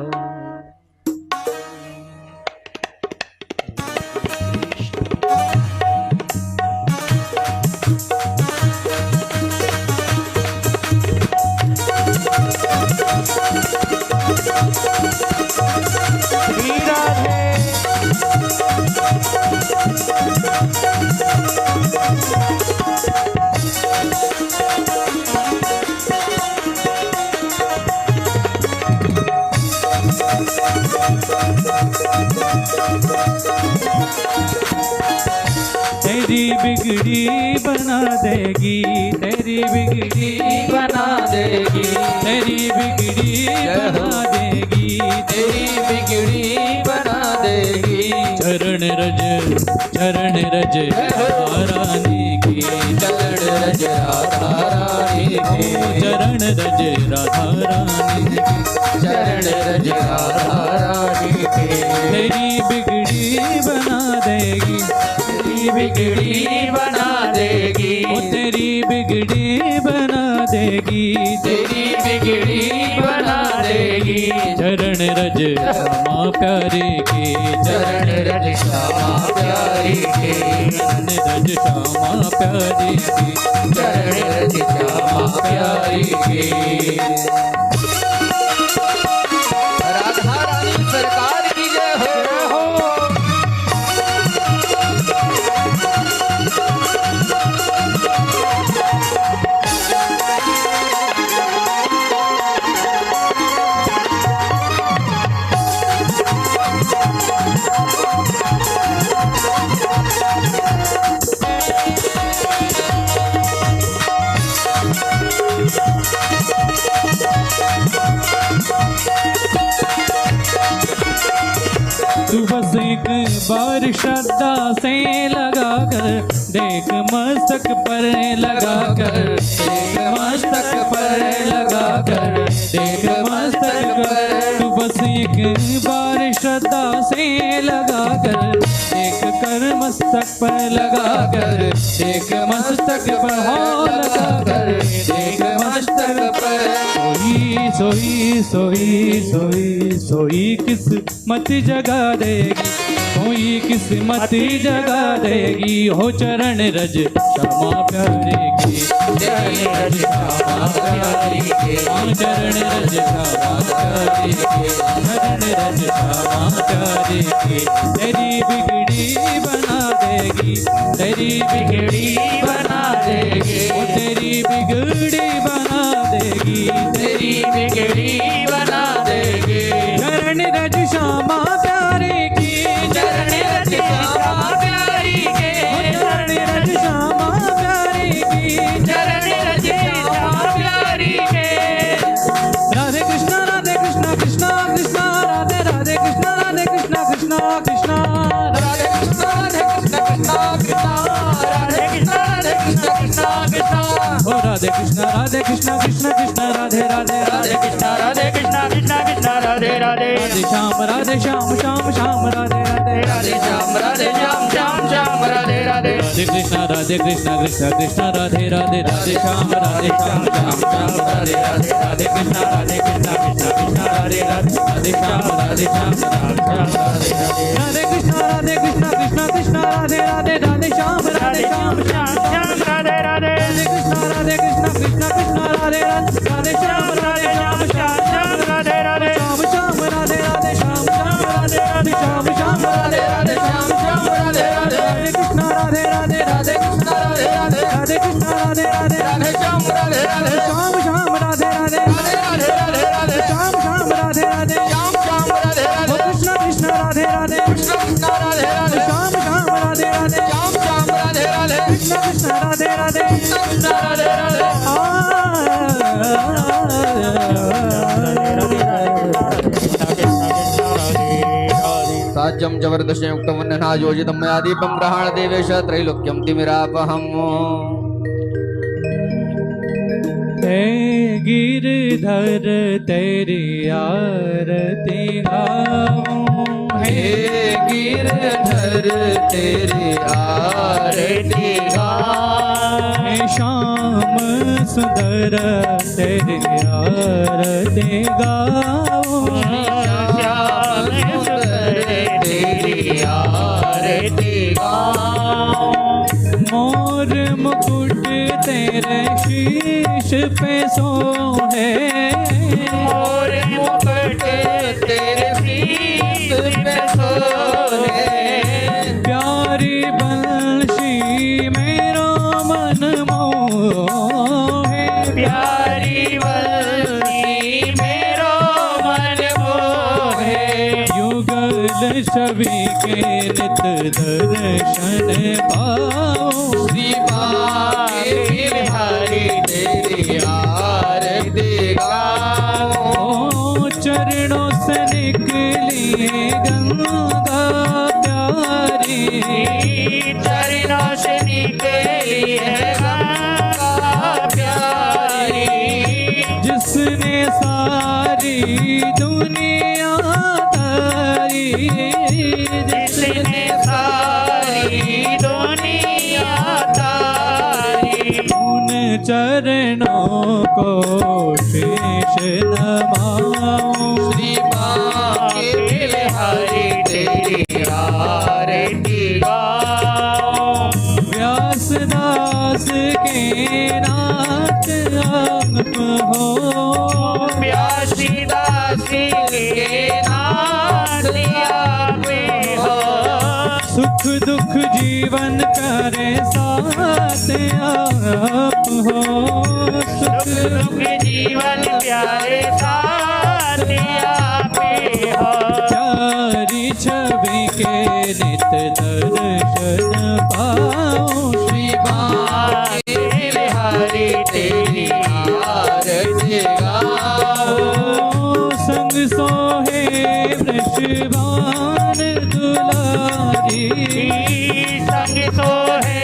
तेरी बिगड़ी बना देगी, तेरी बिगड़ी बना देगी, तेरी बिगड़ी बना देगी, तेरी बिगड़ी बना देगी। चरण रज राधा रानी की, चरण रज राधा रानी की, चरण रज राधा रानी की, चरण रज राधा रानी की। तेरी बिगड़ी बना देगी, तेरी बिगड़ी बना देगी, ओ तेरी बिगड़ी बना देगी, तेरी बिगड़ी बना देगी। चरण रज श्यामा प्यारे के, चरण रज श्यामा प्यारी के, चरण रज श्यामा प्यारे के, चरण रज श्यामा प्यारी के। राधा रानी सरकार की जय हो। तू बस एक बार श्रद्धा से लगा कर देख, मस्तक पर लगा कर, देख मस्तक पर लगा कर, देख मस्तक पर। तू बस एक बार श्रद्धा से लगा कर देख कर, मस्तक पर लगा कर, देख मस्तक पर हो लगा कर, देख मस्तक पर। सोई सोई सोई सोई किस्मत जगा देगी, कोई किस्मत जगा देगी। हो चरण रज श्यामा प्यारे की, चरण रज श्यामा प्यारी के, चरण रज श्यामा प्यारे की, चरण रज श्यामा प्यारे की। तेरी बिगड़ी बना देगी, तेरी बिगड़ी बना देगी, ओ तेरी बिगड़ी बना देगी, तेरी बिगड़ी बना देगी। चरण रज श्यामा प्यारे की, चरण रज श्यामा प्यारी के, चरण रज श्यामा प्यारे की, चरण रज श्यामा प्यारी के। राधे कृष्णा कृष्णा कृष्णा, राधे राधे कृष्णा कृष्णा कृष्णा, राधे कृष्णा राधे कृष्णा कृष्णा कृष्णा, राधे कृष्णा राधे कृष्णा कृष्णा कृष्णा। ओ राधे कृष्णा कृष्णा कृष्णा, राधे राधे राधे कृष्णा राधे कृष्णा कृष्णा कृष्णा, राधे राधे। राधे श्याम श्याम श्याम, राधे राधे राधे श्याम श्याम श्याम, राधे राधे। राधे कृष्णा कृष्णा कृष्णा, राधे राधे राधे श्याम श्याम श्याम, राधे राधे राधे कृष्णा कृष्णा कृष्णा, राधे राधे राधे श्याम श्याम श्याम, राधे कृष्णा कृष्णा कृष्णा, राधे राधे राधे श्याम श्याम श्याम, राधे राधे। राधे कृष्णा कृष्णा कृष्णा, राधे राधे श्याम श्याम श्याम, राधे राधे। श्याम श्याम, राधे राधे श्याम श्याम, राधे राधे श्याम श्याम, राधे राधे श्याम श्याम, राधे राधे। राधे कृष्णा राधे राधे राधे कृष्णा राधे राधे, राधे कृष्णा राधे राधे, राधे श्याम राधे राधे, श्याम श्याम, राधे राधे राधे राधे राधे राधे, श्याम श्याम, राधे राधे श्याम श्याम राधे ओ राधे। कृष्णा कृष्णा राधे राधे, कृष्ण कृष्ण राधे राधे, श्याम श्याम, राधे राधे श्याम श्याम राधे राधे, कृष्णा कृष्णा राधे राधे। कृष्ण कृष्ण राधे राधे। साज्यं जबरदशयुक्तं वन्यनायोजितं मया दीपं ग्रहाण देवेश त्रैलोक्यं तिमिरापहम्। हे गिरधर तेरी आरती गाऊं, हे गिरधर तेरी आरती गाऊं, हे श्याम सुंदर तेरी आरती गाऊं, श्याम सुंदर तेरी आरती गाऊं। मोर मुकुट तेरे शीश पे सोहे, मोर मुकुट तेरे शीश पे सोहे, प्यारी बंशी मेरो मन मोहे, प्यारी बंशी मेरो मन मोहे। युगल छवि के नित दर्शन पाओ, श्री बांके बिहारी तेरी आरती गाऊं। ओ चरणों से निकली गंगा है गंगा प्यारी, जिसने सारी दुनिया तारी, जिसने सारी दुनिया तारी, उन चरणों को शीश नमाऊं। श्री बांके बिहारी तेरी आरती गाऊं। व्यासदास के नाथ आप हो, व्यासीदास के नाथ आप हो, सुख दुख जीवन करे साथ आप हो। सुख दुख जीवन प्यारे साथ आप हो, प्यारी छवि के नित दर्शन पाऊं। श्री बांके बिहारी तेरी आरती गाऊं। संग सोहे वृषभान दुलारी, संग सोहे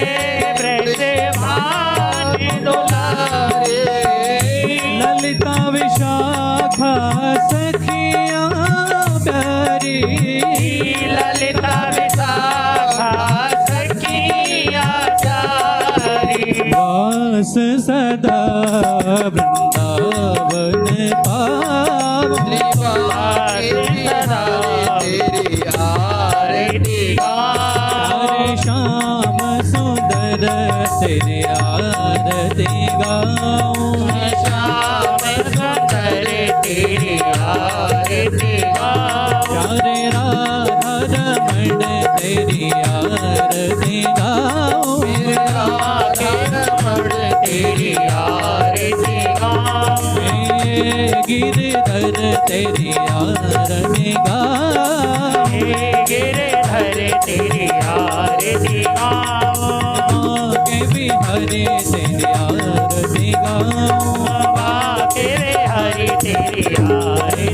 ब्रजभान दुलारे, ललिता विशाखा सखियां प्यारी, ललिता विशाखा सखिया चारी, वास सदा वृंदावन पाऊं। तेरी आरती गाऊं। हरे श्याम सुंदर तेरी आरती गाऊं। श्याम सुंदर तेरी आरती गाऊं। प्यारे राधा रमण तेरी आरती गाऊं। राधा रमण तेरी आरती गाऊं। गिरधर तेरी आरती गाऊं। गिरधर तेरी आरती गाऊं। के बिहारी तेरी आरती गाऊं। तेरे हरि तेरी आरती